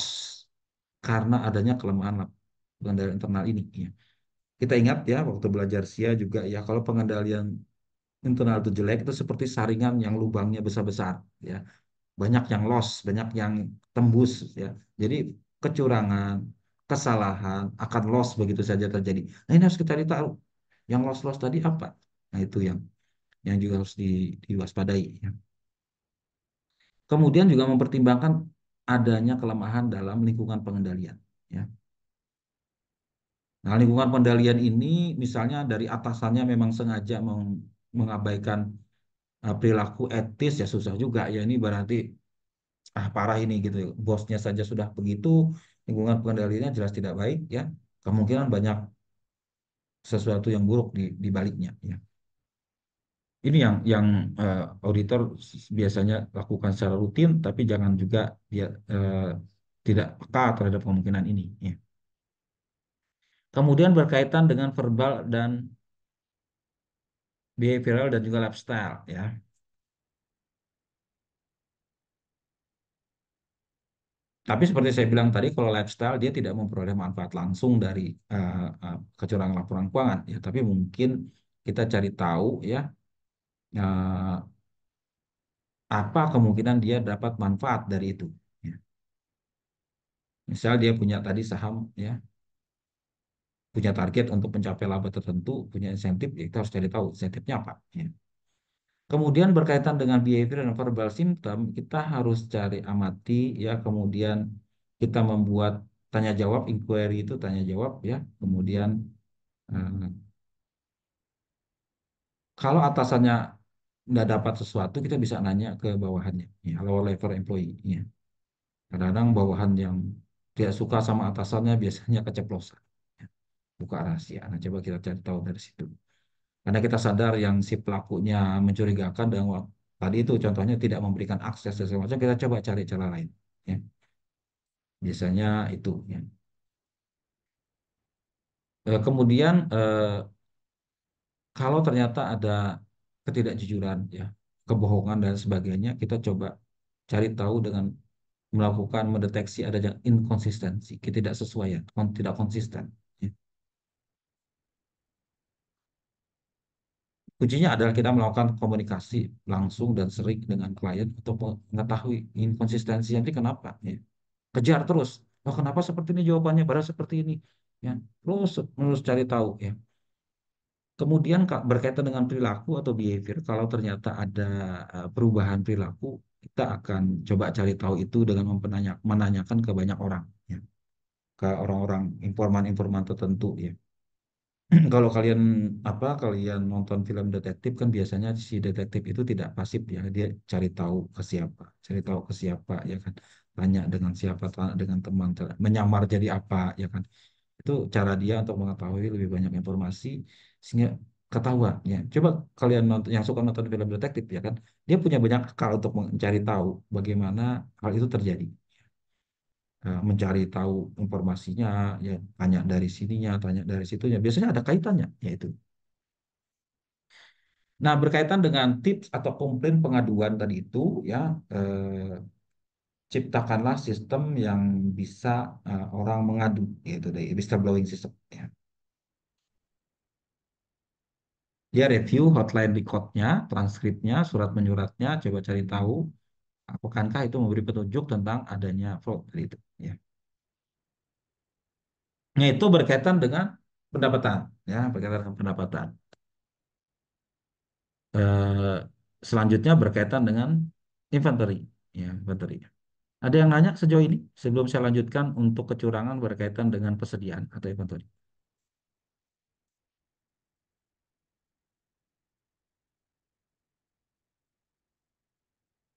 karena adanya kelemahan pengendalian internal ini, ya. Kita ingat ya, waktu belajar SIA juga ya, kalau pengendalian internal itu jelek, itu seperti saringan yang lubangnya besar-besar, ya. Banyak yang loss, banyak yang tembus ya. Jadi kecurangan, kesalahan akan loss begitu saja terjadi. Nah, ini harus kita tahu. Yang loss-loss tadi apa? Nah, itu yang juga harus diwaspadai ya. Kemudian juga mempertimbangkan adanya kelemahan dalam lingkungan pengendalian ya. Nah, lingkungan pengendalian ini misalnya dari atasannya memang sengaja mengabaikan perilaku etis ya susah juga ya, ini berarti parah ini gitu. Bosnya saja sudah begitu, lingkungan pengendaliannya jelas tidak baik ya. Kemungkinan banyak sesuatu yang buruk di baliknya ya. Ini yang auditor biasanya lakukan secara rutin, tapi jangan juga dia tidak peka terhadap kemungkinan ini ya. Kemudian berkaitan dengan verbal dan behavioral dan juga lifestyle ya. Tapi seperti saya bilang tadi, kalau lifestyle dia tidak memperoleh manfaat langsung dari kecurangan laporan keuangan, ya. Tapi mungkin kita cari tahu, ya, eh, apa kemungkinan dia dapat manfaat dari itu. Ya. Misal dia punya tadi saham, ya, punya target untuk mencapai laba tertentu, punya insentif, ya kita harus cari tahu insentifnya apa. Ya. Kemudian berkaitan dengan behavior dan verbal symptom, kita harus cari amati, ya, kemudian kita membuat tanya jawab, inquiry itu tanya jawab, ya. Kemudian eh, kalau atasannya nggak dapat sesuatu, kita bisa nanya ke bawahannya, ya, lower level employee. Ya. Kadang-kadang bawahan yang tidak suka sama atasannya biasanya keceplosan. Ya. Buka rahasia. Nah, coba kita cari tahu dari situ. Karena kita sadar yang si pelakunya mencurigakan dan tadi itu contohnya tidak memberikan akses dan segala macam, kita coba cari cara lain. Ya. Biasanya itu. Ya. Kemudian kalau ternyata ada ketidakjujuran, ya, kebohongan dan sebagainya, kita coba cari tahu dengan melakukan mendeteksi adanya inkonsistensi, ketidaksesuaian, tidak konsisten. Ya. Kuncinya adalah kita melakukan komunikasi langsung dan sering dengan klien untuk mengetahui inkonsistensi nanti kenapa. Ya. Kejar terus. Oh, kenapa seperti ini jawabannya, padahal seperti ini. Ya. Terus cari tahu. Ya. Kemudian berkaitan dengan perilaku atau behavior, kalau ternyata ada perubahan perilaku, kita akan coba cari tahu itu dengan menanyakan ke banyak orang. Ya. Ke orang-orang informan-informan tertentu. Ya. Kalau kalian nonton film detektif kan biasanya si detektif itu tidak pasif, ya, dia cari tahu ke siapa, ya kan, tanya dengan siapa, tanya dengan teman, menyamar jadi apa, ya kan, itu cara dia untuk mengetahui lebih banyak informasi sehingga ketahuan, ya. Coba kalian nonton, yang suka nonton film detektif, ya kan, dia punya banyak akal untuk mencari tahu bagaimana hal itu terjadi. Mencari tahu informasinya, ya, tanya dari sininya, tanya dari situnya, biasanya ada kaitannya, yaitu. Nah, berkaitan dengan tips atau komplain pengaduan tadi itu, ya, ciptakanlah sistem yang bisa orang mengadu, yaitu dari whistleblowing system. Ya. Dia review hotline recordnya, transkripnya, surat menyuratnya, coba cari tahu apakah itu memberi petunjuk tentang adanya fraud tadi itu. Ya. Nah, itu berkaitan dengan pendapatan, ya, berkaitan dengan pendapatan. Eh, Selanjutnya berkaitan dengan inventory, ya, inventory. Ada yang nanya sejauh ini sebelum saya lanjutkan untuk kecurangan berkaitan dengan persediaan atau inventory.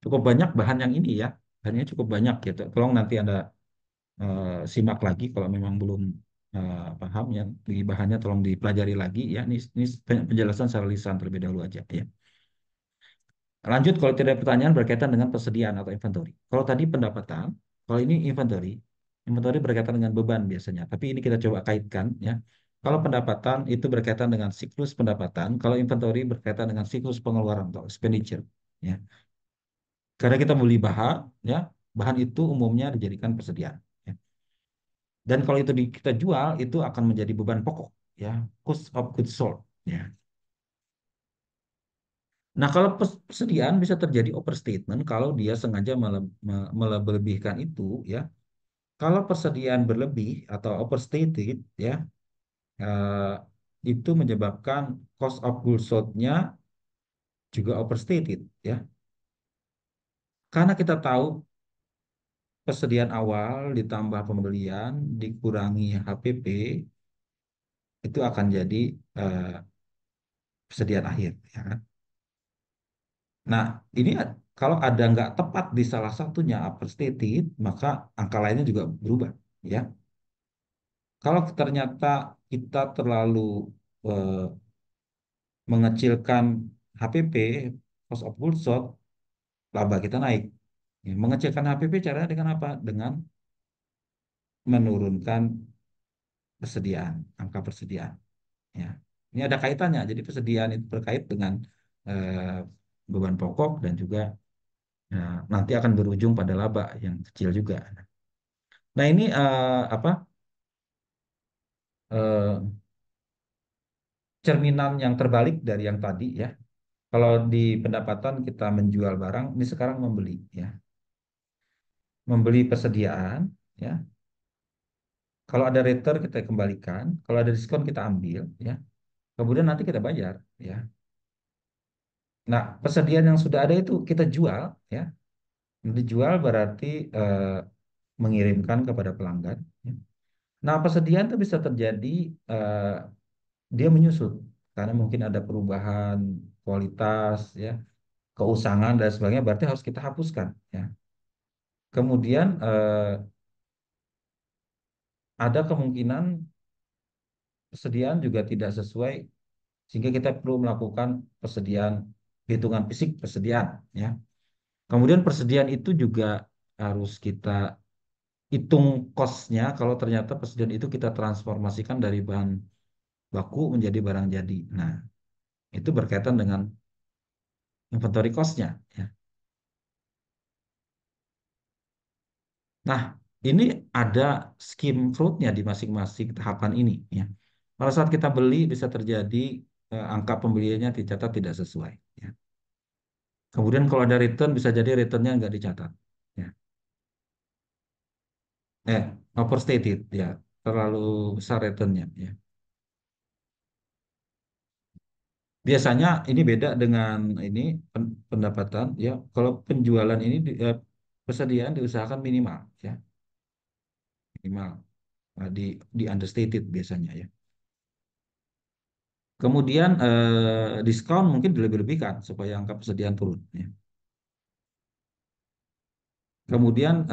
Cukup banyak bahan yang ini, ya, bahannya cukup banyak gitu. Tolong nanti Anda simak lagi kalau memang belum paham, ya, di bahannya tolong dipelajari lagi, ya. Ini penjelasan secara lisan terlebih dahulu aja, ya. Lanjut kalau tidak ada pertanyaan berkaitan dengan persediaan atau inventory. Kalau tadi pendapatan, kalau ini inventory, inventory berkaitan dengan beban biasanya. Tapi ini kita coba kaitkan, ya. Kalau pendapatan itu berkaitan dengan siklus pendapatan, kalau inventory berkaitan dengan siklus pengeluaran atau expenditure, ya. Karena kita beli bahan, ya, bahan itu umumnya dijadikan persediaan, ya. Dan kalau itu kita jual, itu akan menjadi beban pokok, ya, cost of goods sold, ya. Nah, kalau persediaan bisa terjadi overstatement kalau dia sengaja melebih-lebihkan itu, ya. Kalau persediaan berlebih atau overstated, ya, eh, itu menyebabkan cost of goods sold-nya juga overstated, ya. Karena kita tahu persediaan awal ditambah pembelian dikurangi HPP itu akan jadi eh, persediaan akhir, ya kan? Nah, ini kalau ada nggak tepat di salah satunya overstated, maka angka lainnya juga berubah, ya. Kalau ternyata kita terlalu eh, mengecilkan HPP, cost of goods sold, laba kita naik. Ya, mengecilkan HPP caranya dengan apa? Dengan menurunkan persediaan, angka persediaan. Ya, ini ada kaitannya. Jadi persediaan itu berkait dengan eh, beban pokok dan juga nanti akan berujung pada laba yang kecil juga. Nah ini apa eh, cerminan yang terbalik dari yang tadi ya. Kalau di pendapatan kita menjual barang, ini sekarang membeli ya, membeli persediaan ya. Kalau ada return kita kembalikan, kalau ada diskon kita ambil ya. Kemudian nanti kita bayar ya. Nah persediaan yang sudah ada itu kita jual ya. Dijual berarti eh, mengirimkan kepada pelanggan. Ya. Nah persediaan itu bisa terjadi eh, dia menyusut karena mungkin ada perubahan kualitas ya, keusangan dan sebagainya, berarti harus kita hapuskan ya. Kemudian ada kemungkinan persediaan juga tidak sesuai sehingga kita perlu melakukan persediaan hitungan fisik persediaan ya. Kemudian persediaan itu juga harus kita hitung kosnya kalau ternyata persediaan itu kita transformasikan dari bahan baku menjadi barang jadi. Nah, itu berkaitan dengan inventory cost-nya ya. Nah, ini ada skim fruitnya di masing-masing tahapan ini ya. Pada saat kita beli bisa terjadi angka pembeliannya dicatat tidak sesuai ya. Kemudian kalau ada return bisa jadi returnnya nggak dicatat ya. Overstated ya, terlalu besar returnnya ya. Biasanya ini beda dengan ini pendapatan ya. Kalau penjualan ini persediaan diusahakan minimal ya, minimal di understated biasanya ya. Kemudian diskon mungkin dilebih-lebihkan supaya angka persediaan turun ya. Kemudian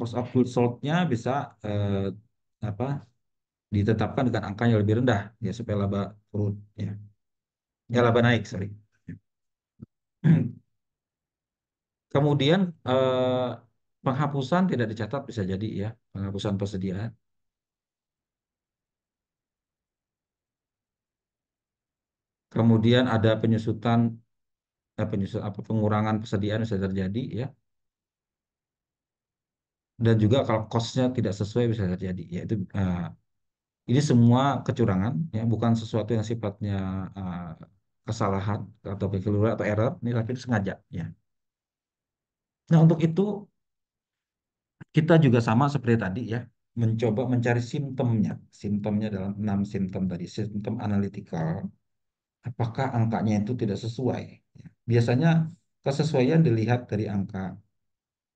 cost of goods sold-nya bisa eh, apa ditetapkan dengan angka yang lebih rendah ya supaya laba turun ya. Ya laba naik, sorry. Kemudian penghapusan tidak dicatat bisa jadi ya, penghapusan persediaan. Kemudian ada penyusutan apa pengurangan persediaan bisa terjadi ya. Dan juga kalau cost-nya tidak sesuai bisa terjadi. Yaitu ini semua kecurangan ya, bukan sesuatu yang sifatnya eh, kesalahan atau kekeliruan atau error, ini tapi sengaja ya. Nah, untuk itu kita juga sama seperti tadi ya, mencoba mencari simptomnya. Simptomnya dalam 6 simptom tadi, simptom analitikal. Apakah angkanya itu tidak sesuai? Ya. Biasanya kesesuaian dilihat dari angka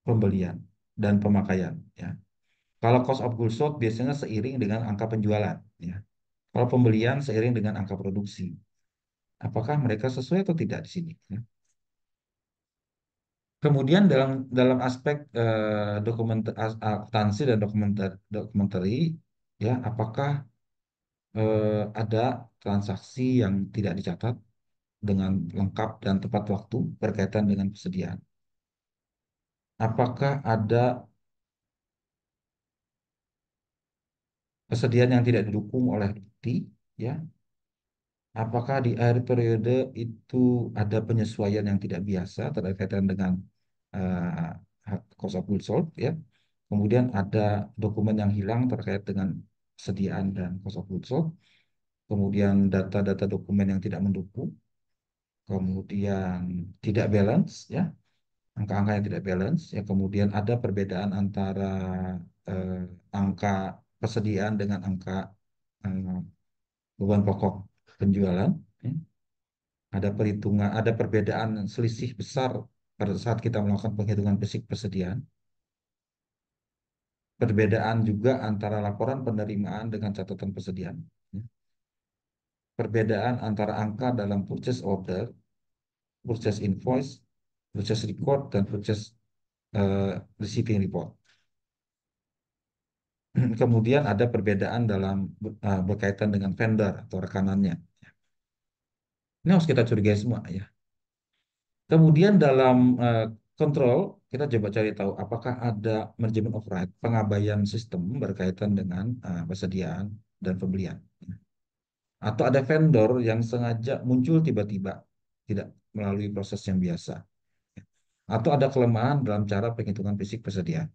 pembelian dan pemakaian. Ya. Kalau cost of goods sold biasanya seiring dengan angka penjualan. Ya. Kalau pembelian seiring dengan angka produksi. Apakah mereka sesuai atau tidak di sini? Ya. Kemudian dalam aspek akuntansi dan dokumenter, ya, apakah ada transaksi yang tidak dicatat dengan lengkap dan tepat waktu berkaitan dengan persediaan? Apakah ada persediaan yang tidak didukung oleh bukti? Ya, apakah di akhir periode itu ada penyesuaian yang tidak biasa terkaitan dengan cost of goods sold? Ya, kemudian ada dokumen yang hilang terkait dengan persediaan dan cost of goods sold. Kemudian data-data dokumen yang tidak mendukung. Kemudian tidak balance, ya, angka-angka yang tidak balance. Ya, kemudian ada perbedaan antara eh, angka persediaan dengan angka eh, beban pokok penjualan. Ya. Ada perhitungan, ada perbedaan selisih besar pada saat kita melakukan penghitungan fisik persediaan. Perbedaan juga antara laporan penerimaan dengan catatan persediaan. Ya. Perbedaan antara angka dalam purchase order, purchase invoice, purchase record, dan purchase receiving report. Kemudian ada perbedaan dalam berkaitan dengan vendor atau rekanannya. Ini harus kita curigai semua ya. Kemudian dalam kontrol, kita coba cari tahu apakah ada manajemen override, pengabaian sistem berkaitan dengan persediaan dan pembelian. Atau ada vendor yang sengaja muncul tiba-tiba, tidak melalui proses yang biasa. Atau ada kelemahan dalam cara penghitungan fisik persediaan.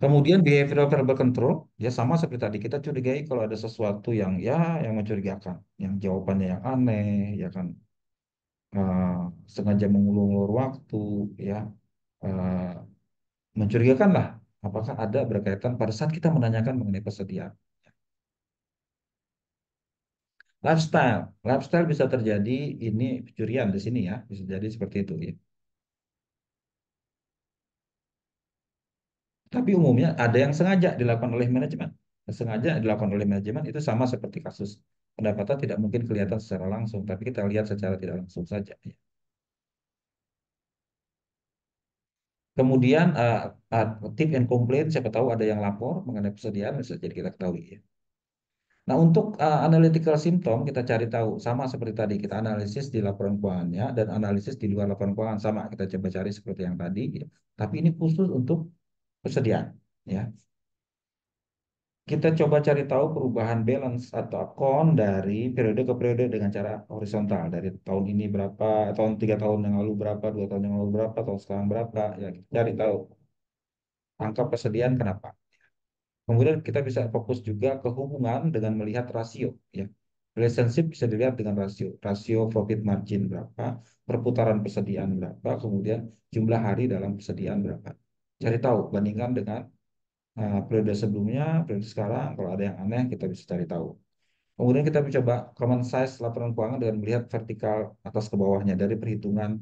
Kemudian behavioral verbal control, ya sama seperti tadi kita curigai kalau ada sesuatu yang ya yang mencurigakan, yang jawabannya yang aneh, ya kan, eh, sengaja mengulur-ulur waktu, ya, eh, mencurigakan lah. Apakah ada berkaitan pada saat kita menanyakan mengenai kesedihan? Lifestyle, lifestyle bisa terjadi ini pencurian di sini ya, bisa jadi seperti itu ya. Tapi umumnya ada yang sengaja dilakukan oleh manajemen. Sengaja dilakukan oleh manajemen itu sama seperti kasus pendapatan tidak mungkin kelihatan secara langsung, tapi kita lihat secara tidak langsung saja. Ya. Kemudian tip and complaint, siapa tahu ada yang lapor mengenai persediaan, bisa jadi kita ketahui ya. Nah, untuk analytical symptom kita cari tahu sama seperti tadi kita analisis di laporan keuangannya dan analisis di luar laporan keuangan sama kita coba cari seperti yang tadi. Ya. Tapi ini khusus untuk persediaan. Ya. Kita coba cari tahu perubahan balance atau akun dari periode ke periode dengan cara horizontal. Dari tahun ini berapa, tahun 3 tahun yang lalu berapa, 2 tahun yang lalu berapa, tahun sekarang berapa. Ya, kita cari tahu angka persediaan kenapa. Kemudian kita bisa fokus juga ke hubungan dengan melihat rasio. Ya. Relationship bisa dilihat dengan rasio. Rasio profit margin berapa, perputaran persediaan berapa, kemudian jumlah hari dalam persediaan berapa. Cari tahu, bandingkan dengan periode sebelumnya, periode sekarang. Kalau ada yang aneh, kita bisa cari tahu. Kemudian kita mencoba common size laporan keuangan dengan melihat vertikal atas ke bawahnya dari perhitungan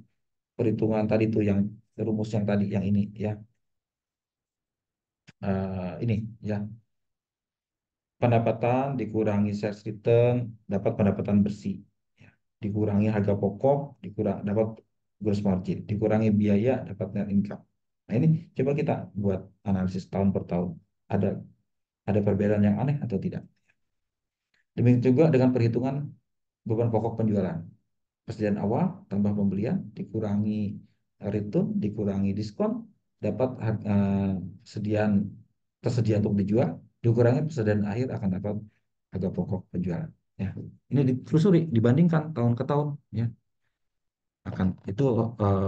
perhitungan tadi tuh yang rumus yang tadi yang ini ya. Ini ya, pendapatan dikurangi sales return dapat pendapatan bersih ya. Dikurangi harga pokok dapat gross margin, dikurangi biaya dapat net income. Nah, ini coba kita buat analisis tahun per tahun, ada perbedaan yang aneh atau tidak. Demikian juga dengan perhitungan beban pokok penjualan. Persediaan awal tambah pembelian dikurangi return dikurangi diskon dapat persediaan tersedia untuk dijual dikurangi persediaan akhir akan dapat harga pokok penjualan ya. Ini ditelusuri dibandingkan tahun ke tahun ya, akan itu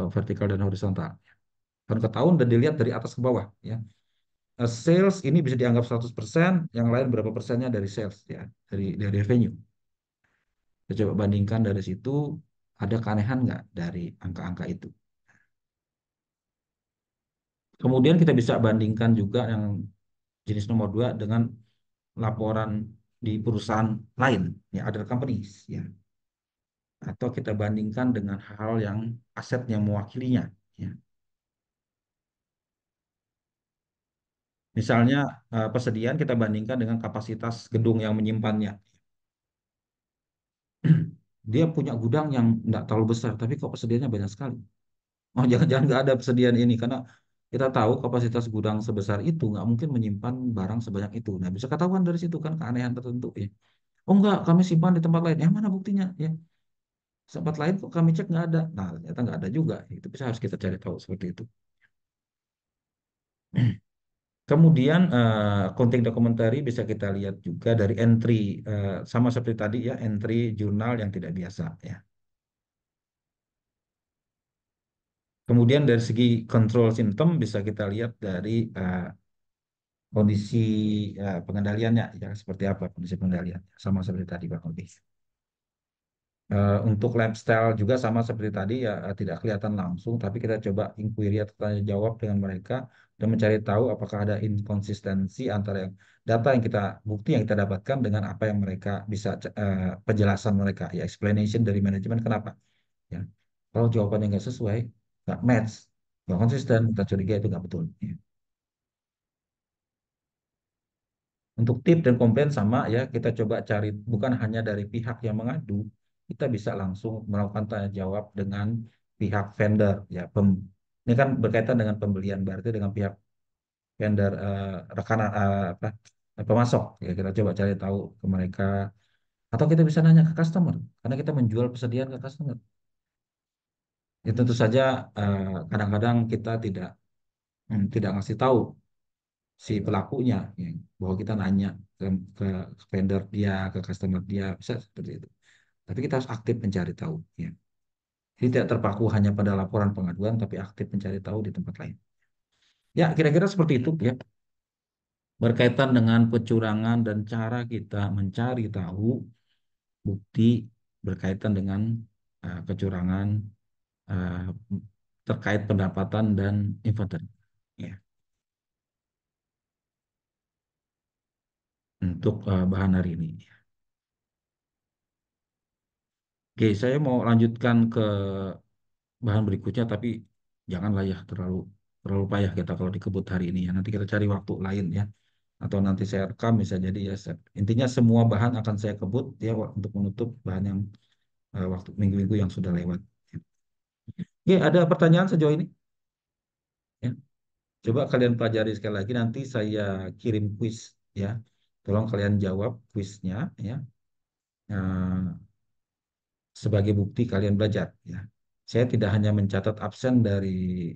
vertikal dan horizontal tahun ke tahun dan dilihat dari atas ke bawah ya. Sales ini bisa dianggap 100%, yang lain berapa persennya dari sales ya, dari revenue. Kita coba bandingkan dari situ, ada keanehan nggak dari angka-angka itu. Kemudian kita bisa bandingkan juga yang jenis nomor dua dengan laporan di perusahaan lain, ya other companies, ya. Atau kita bandingkan dengan hal yang aset yang mewakilinya, ya. Misalnya persediaan kita bandingkan dengan kapasitas gedung yang menyimpannya. Dia punya gudang yang tidak terlalu besar, tapi kok persediaannya banyak sekali. Oh, jangan-jangan nggak ada persediaan ini karena kita tahu kapasitas gudang sebesar itu nggak mungkin menyimpan barang sebanyak itu. Nah, bisa ketahuan dari situ kan keanehan tertentu ya. Oh enggak, kami simpan di tempat lain. Yang mana buktinya? Ya, tempat lain kok kami cek nggak ada. Nah, ternyata nggak ada juga. Itu bisa harus kita cari tahu seperti itu. Kemudian accounting documentary bisa kita lihat juga dari entry sama seperti tadi ya, entry jurnal yang tidak biasa ya. Kemudian dari segi control symptom bisa kita lihat dari kondisi pengendaliannya ya seperti apa kondisi pengendalian sama seperti tadi Pak Kobi. Untuk lifestyle juga sama seperti tadi ya tidak kelihatan langsung tapi kita coba inquiry atau tanya jawab dengan mereka dan mencari tahu apakah ada inkonsistensi antara yang data yang kita bukti yang kita dapatkan dengan apa yang mereka bisa penjelasan mereka ya explanation dari manajemen kenapa ya. Kalau jawabannya nggak sesuai, nggak match, nggak konsisten, kita curiga itu nggak betul ya. Untuk tip dan komplain sama ya, kita coba cari bukan hanya dari pihak yang mengadu, kita bisa langsung melakukan tanya jawab dengan pihak vendor ya. Ini kan berkaitan dengan pembelian berarti dengan pihak vendor rekanan apa pemasok ya kita coba cari tahu ke mereka atau kita bisa nanya ke customer karena kita menjual persediaan ke customer. Ya tentu saja kadang-kadang kita tidak ngasih tahu si pelakunya ya, bahwa kita nanya ke, ke vendor dia ke customer dia bisa seperti itu tapi kita harus aktif mencari tahu ya jadi tidak terpaku hanya pada laporan pengaduan tapi aktif mencari tahu di tempat lain ya kira-kira seperti itu ya. berkaitan dengan kecurangan dan cara kita mencari tahu bukti berkaitan dengan kecurangan eh, terkait pendapatan dan inventory. Ya, untuk bahan hari ini. Oke, saya mau lanjutkan ke bahan berikutnya, tapi janganlah ya terlalu terlalu payah kita kalau dikebut hari ini ya. Nanti kita cari waktu lain ya. Atau nanti saya rekam bisa jadi ya. Intinya semua bahan akan saya kebut ya untuk menutup bahan yang waktu minggu-minggu yang sudah lewat. Oke, ada pertanyaan sejauh ini? Ya. Coba kalian pelajari sekali lagi. Nanti saya kirim kuis ya. Tolong kalian jawab kuisnya ya. Nah, sebagai bukti kalian belajar ya. Saya tidak hanya mencatat absen dari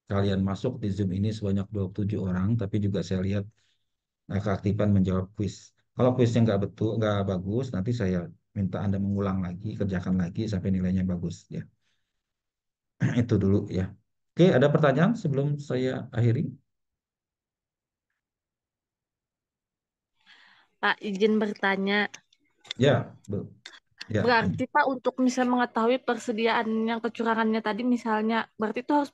kalian masuk di Zoom ini sebanyak 27 orang, tapi juga saya lihat keaktifan menjawab kuis. Kalau kuisnya nggak betul, nggak bagus, nanti saya minta Anda mengulang lagi, kerjakan lagi sampai nilainya bagus ya. Itu dulu ya. Oke, ada pertanyaan sebelum saya akhiri? Pak, izin bertanya. Ya, Bu. Ya, tanya. Berarti Pak untuk misalnya mengetahui persediaan yang kecurangannya tadi misalnya, berarti itu harus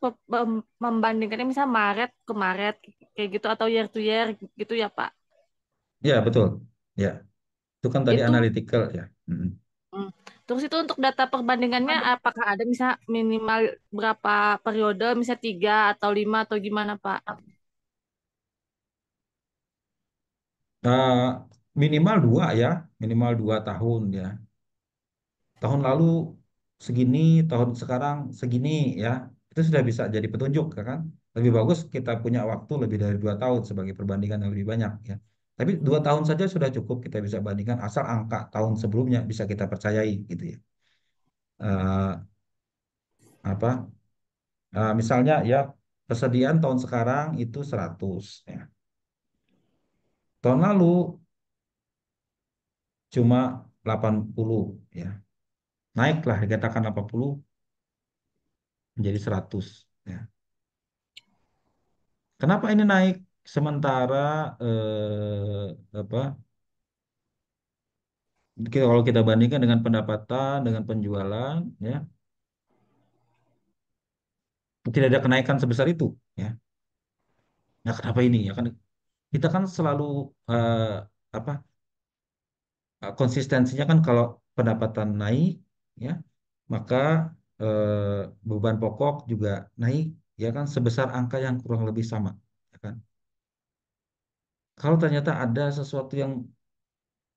membandingkannya misal Maret ke Maret kayak gitu atau year to year gitu ya Pak. Ya, betul. Ya, itu kan tadi Itu analytical ya. Mm. hmm. Terus itu untuk data perbandingannya apakah ada misal minimal berapa periode, misal 3 atau 5 atau gimana Pak? Eh, minimal dua ya, minimal 2 tahun ya. Tahun lalu segini, tahun sekarang segini ya, itu sudah bisa jadi petunjuk ya kan. Lebih bagus kita punya waktu lebih dari 2 tahun sebagai perbandingan yang lebih banyak ya. Tapi 2 tahun saja sudah cukup kita bisa bandingkan asal angka tahun sebelumnya bisa kita percayai gitu ya. Eh, apa? Misalnya ya persediaan tahun sekarang itu 100 ya. Tahun lalu cuma 80 ya. Naiklah dikatakan 80 menjadi 100 ya. Kenapa ini naik? Sementara apa? Kalau kita bandingkan dengan pendapatan, dengan penjualan, ya tidak ada kenaikan sebesar itu, ya. Nah, kenapa ini? Ya kan kita kan selalu apa konsistensinya kan kalau pendapatan naik, ya maka beban pokok juga naik, ya kan sebesar angka yang kurang lebih sama, ya kan. Kalau ternyata ada sesuatu yang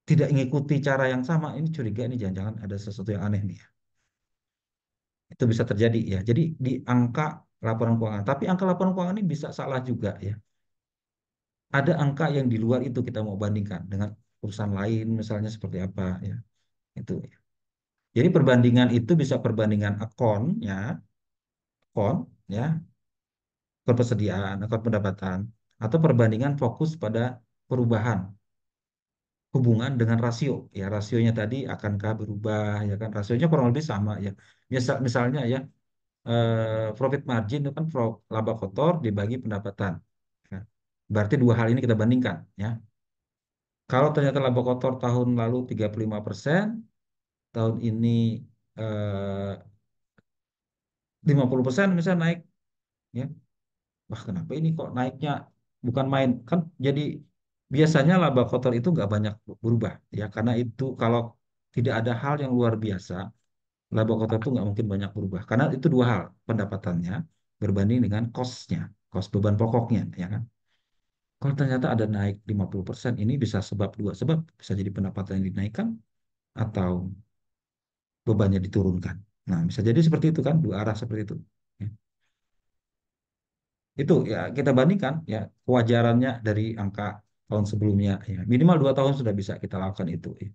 tidak mengikuti cara yang sama, ini curiga ini jangan-jangan ada sesuatu yang aneh nih. Ya. Itu bisa terjadi ya. Jadi di angka laporan keuangan, tapi angka laporan keuangan ini bisa salah juga ya. Ada angka yang di luar itu kita mau bandingkan dengan perusahaan lain misalnya seperti apa ya. Itu. Ya. Jadi perbandingan itu bisa perbandingan akun ya, persediaan, akun pendapatan atau perbandingan fokus pada perubahan hubungan dengan rasio ya rasionya tadi akankah berubah ya kan rasionya kurang lebih sama ya misalnya ya profit margin itu kan laba kotor dibagi pendapatan. Ya. Berarti dua hal ini kita bandingkan. Ya. Kalau ternyata laba kotor tahun lalu 35%, tahun ini eh, 50% misalnya naik. Ya. Wah, kenapa ini kok naiknya bukan main? Kan jadi biasanya laba kotor itu nggak banyak berubah. Ya, karena itu kalau tidak ada hal yang luar biasa, laba kotor itu nggak mungkin banyak berubah. Karena itu dua hal, pendapatannya berbanding dengan cost beban pokoknya, ya kan? Kalau ternyata ada naik 50%, ini bisa sebab dua sebab, bisa jadi pendapatan yang dinaikkan atau bebannya diturunkan. Nah, bisa jadi seperti itu kan, dua arah seperti itu. Ya. Itu ya kita bandingkan ya kewajarannya dari angka tahun sebelumnya. Ya. Minimal 2 tahun sudah bisa kita lakukan itu. Ya.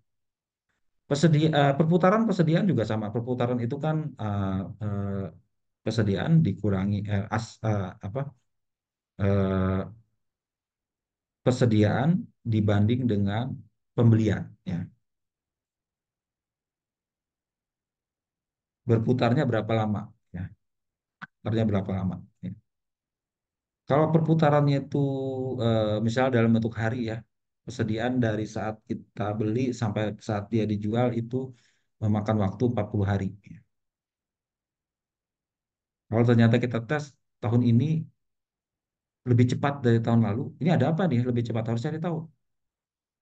Perputaran persediaan juga sama. Perputaran itu kan persediaan dikurangi apa persediaan dibanding dengan pembelian ya berputarnya berapa lama ya berputarnya berapa lama ya. Kalau perputarannya itu misal dalam bentuk hari ya, persediaan dari saat kita beli sampai saat dia dijual itu memakan waktu 40 hari. Kalau ternyata kita tes tahun ini lebih cepat dari tahun lalu, ini ada apa nih lebih cepat harus cari tahu.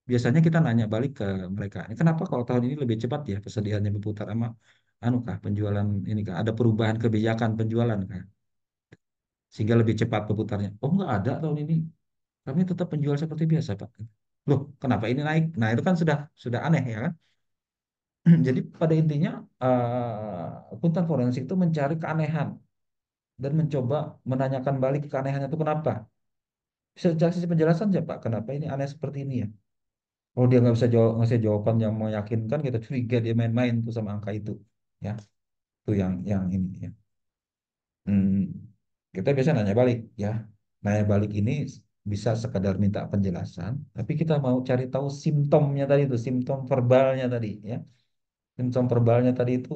Biasanya kita nanya balik ke mereka, ini kenapa kalau tahun ini lebih cepat ya persediaannya berputar sama anu kah penjualan ini kah ada perubahan kebijakan penjualan kah sehingga lebih cepat berputarnya. Oh nggak ada tahun ini, kami tetap penjual seperti biasa Pak. Loh kenapa ini naik? Nah itu kan sudah aneh ya kan. Jadi pada intinya akuntan forensik itu mencari keanehan dan mencoba menanyakan balik keanehannya itu kenapa. Bisa kasih penjelasan aja Pak, kenapa ini aneh seperti ini ya? Kalau dia nggak bisa jawab, ngasih jawaban yang meyakinkan, kita curiga dia main-main tuh sama angka itu. Ya, itu yang ini ya. Hmm, kita biasa nanya balik ya. Nanya balik ini bisa sekadar minta penjelasan, tapi kita mau cari tahu simptomnya tadi itu, simptom verbalnya tadi ya. Simptom verbalnya tadi itu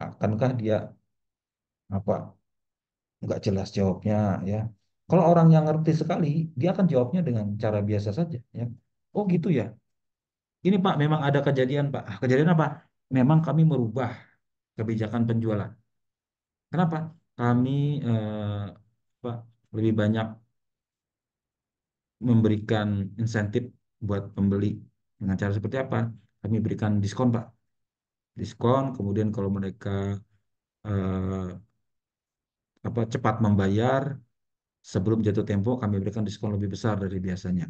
akankah dia apa nggak jelas jawabnya ya. Kalau orang yang ngerti sekali, dia akan jawabnya dengan cara biasa saja ya. Oh gitu ya. Ini Pak, memang ada kejadian Pak. Ah, kejadian apa? Memang kami merubah kebijakan penjualan. Kenapa? Kami Pak, lebih banyak memberikan insentif buat pembeli. Dengan cara seperti apa? Kami berikan diskon Pak. Diskon, kemudian kalau mereka eh, cepat membayar sebelum jatuh tempo, kami berikan diskon lebih besar dari biasanya.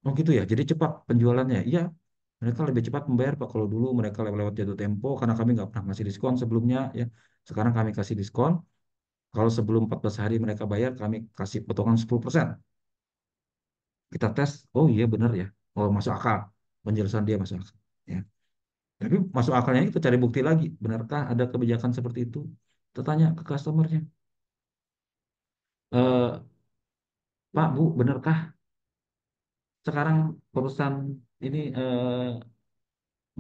Oh gitu ya. Jadi cepat penjualannya. Iya, mereka lebih cepat membayar Pak. Kalau dulu mereka lewat jatuh tempo karena kami nggak pernah ngasih diskon sebelumnya ya. Sekarang kami kasih diskon. Kalau sebelum 14 hari mereka bayar, kami kasih potongan 10%. Kita tes, oh iya benar ya. Oh masuk akal. Penjelasan dia masuk akal. Ya. Tapi masuk akalnya itu cari bukti lagi. Benarkah ada kebijakan seperti itu? Kita tanya ke customernya. "Eh, Pak, Bu, benarkah sekarang perusahaan ini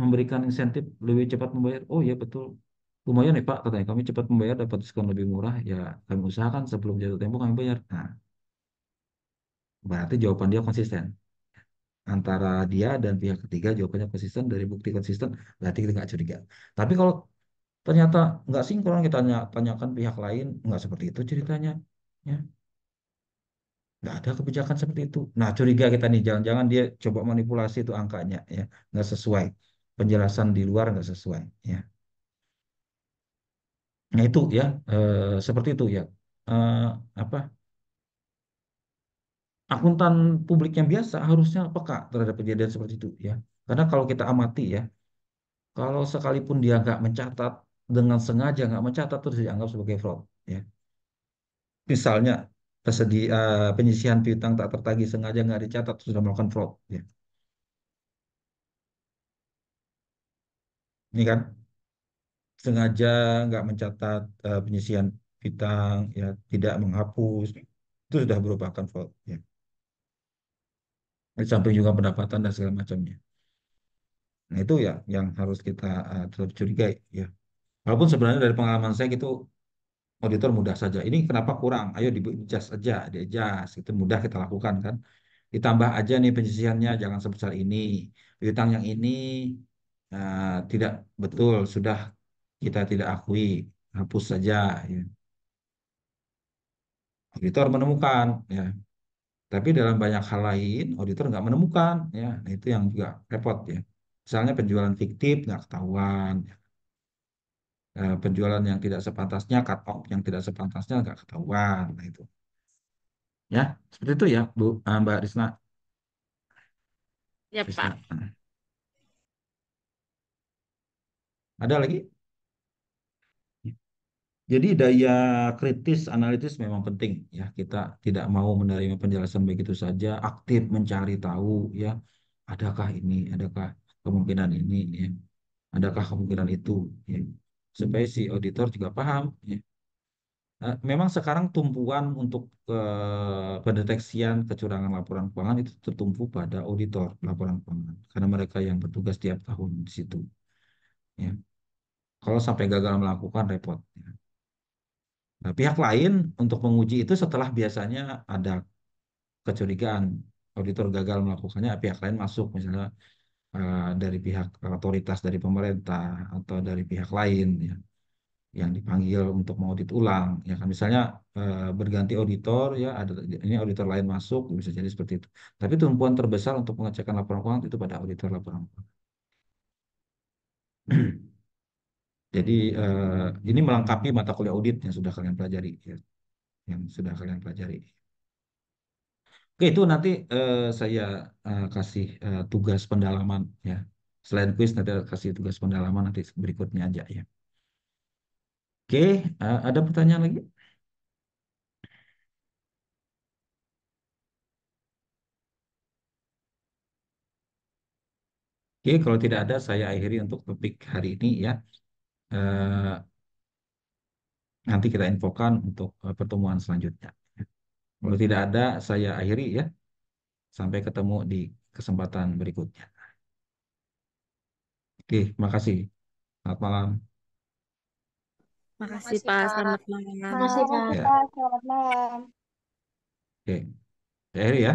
memberikan insentif lebih cepat membayar?" Oh iya betul. Lumayan ya Pak, katanya kami cepat membayar dapat diskon lebih murah. Ya kami usahakan sebelum jatuh tempo kami bayar. Nah, berarti jawaban dia konsisten. Antara dia dan pihak ketiga jawabannya konsisten dari bukti konsisten, berarti kita nggak curiga. Tapi kalau ternyata nggak sinkron, kita tanyakan pihak lain, nggak seperti itu ceritanya. Ya, nggak ada kebijakan seperti itu. Nah, curiga kita nih, jangan-jangan dia coba manipulasi itu angkanya, ya, nggak sesuai. Penjelasan di luar nggak sesuai. Ya, nah itu ya, seperti itu ya. Eh, apa? Akuntan publik yang biasa harusnya peka terhadap kejadian seperti itu, ya. Karena kalau kita amati ya, kalau sekalipun dia nggak mencatat dengan sengaja nggak mencatat terus dianggap sebagai fraud, ya. Misalnya penyisihan piutang tak tertagih sengaja nggak dicatat sudah melakukan fraud, ya. Ini kan sengaja nggak mencatat penyisihan piutang, ya tidak menghapus itu sudah merupakan fraud, ya. Di samping juga pendapatan dan segala macamnya. Nah itu ya yang harus kita tetap curigai, ya. Walaupun sebenarnya dari pengalaman saya gitu auditor mudah saja. Ini kenapa kurang? Ayo di adjust aja, di adjust. Itu mudah kita lakukan kan. Ditambah aja nih penyisihannya jangan sebesar ini. Piutang yang ini tidak betul, sudah kita tidak akui, hapus saja. Ya. Auditor menemukan, ya. Tapi dalam banyak hal lain, auditor nggak menemukan, ya. Nah, itu yang juga repot, ya. Misalnya penjualan fiktif nggak ketahuan, ya. Penjualan yang tidak sepantasnya, cut off yang tidak sepantasnya nggak ketahuan. Nah, itu. Ya, seperti itu ya, Bu, Mbak Risna. Ya, Risna. Pak. Ada lagi? Jadi daya kritis analitis memang penting ya. Kita tidak mau menerima penjelasan begitu saja, aktif mencari tahu ya. Adakah ini, adakah kemungkinan ini ya. Adakah kemungkinan itu ya. Supaya si auditor juga paham ya. Memang sekarang tumpuan untuk pendeteksian kecurangan laporan keuangan itu tertumpu pada auditor laporan keuangan karena mereka yang bertugas tiap tahun di situ ya. Kalau sampai gagal melakukan repot ya. Nah, pihak lain untuk menguji itu setelah biasanya ada kecurigaan auditor gagal melakukannya, pihak lain masuk misalnya dari pihak otoritas dari pemerintah atau dari pihak lain ya yang dipanggil untuk mengaudit ulang ya kan misalnya berganti auditor ya ada ini auditor lain masuk bisa jadi seperti itu. Tapi tumpuan terbesar untuk pengecekan laporan keuangan itu pada auditor laporan keuangan. Jadi ini melengkapi mata kuliah audit yang sudah kalian pelajari ya, yang sudah kalian pelajari. Oke, itu nanti saya kasih tugas pendalaman ya. Selain kuis nanti kasih tugas pendalaman nanti berikutnya aja ya. Oke, ada pertanyaan lagi? Oke, kalau tidak ada saya akhiri untuk topik hari ini ya. Eh, Nanti kita infokan untuk pertemuan selanjutnya. Kalau tidak ada saya akhiri ya. Sampai ketemu di kesempatan berikutnya. Oke, makasih. Selamat malam. Makasih Makasih Pak, Kak. selamat malam. Makasih Kak. Ya, Selamat malam. oke. Saya akhiri ya.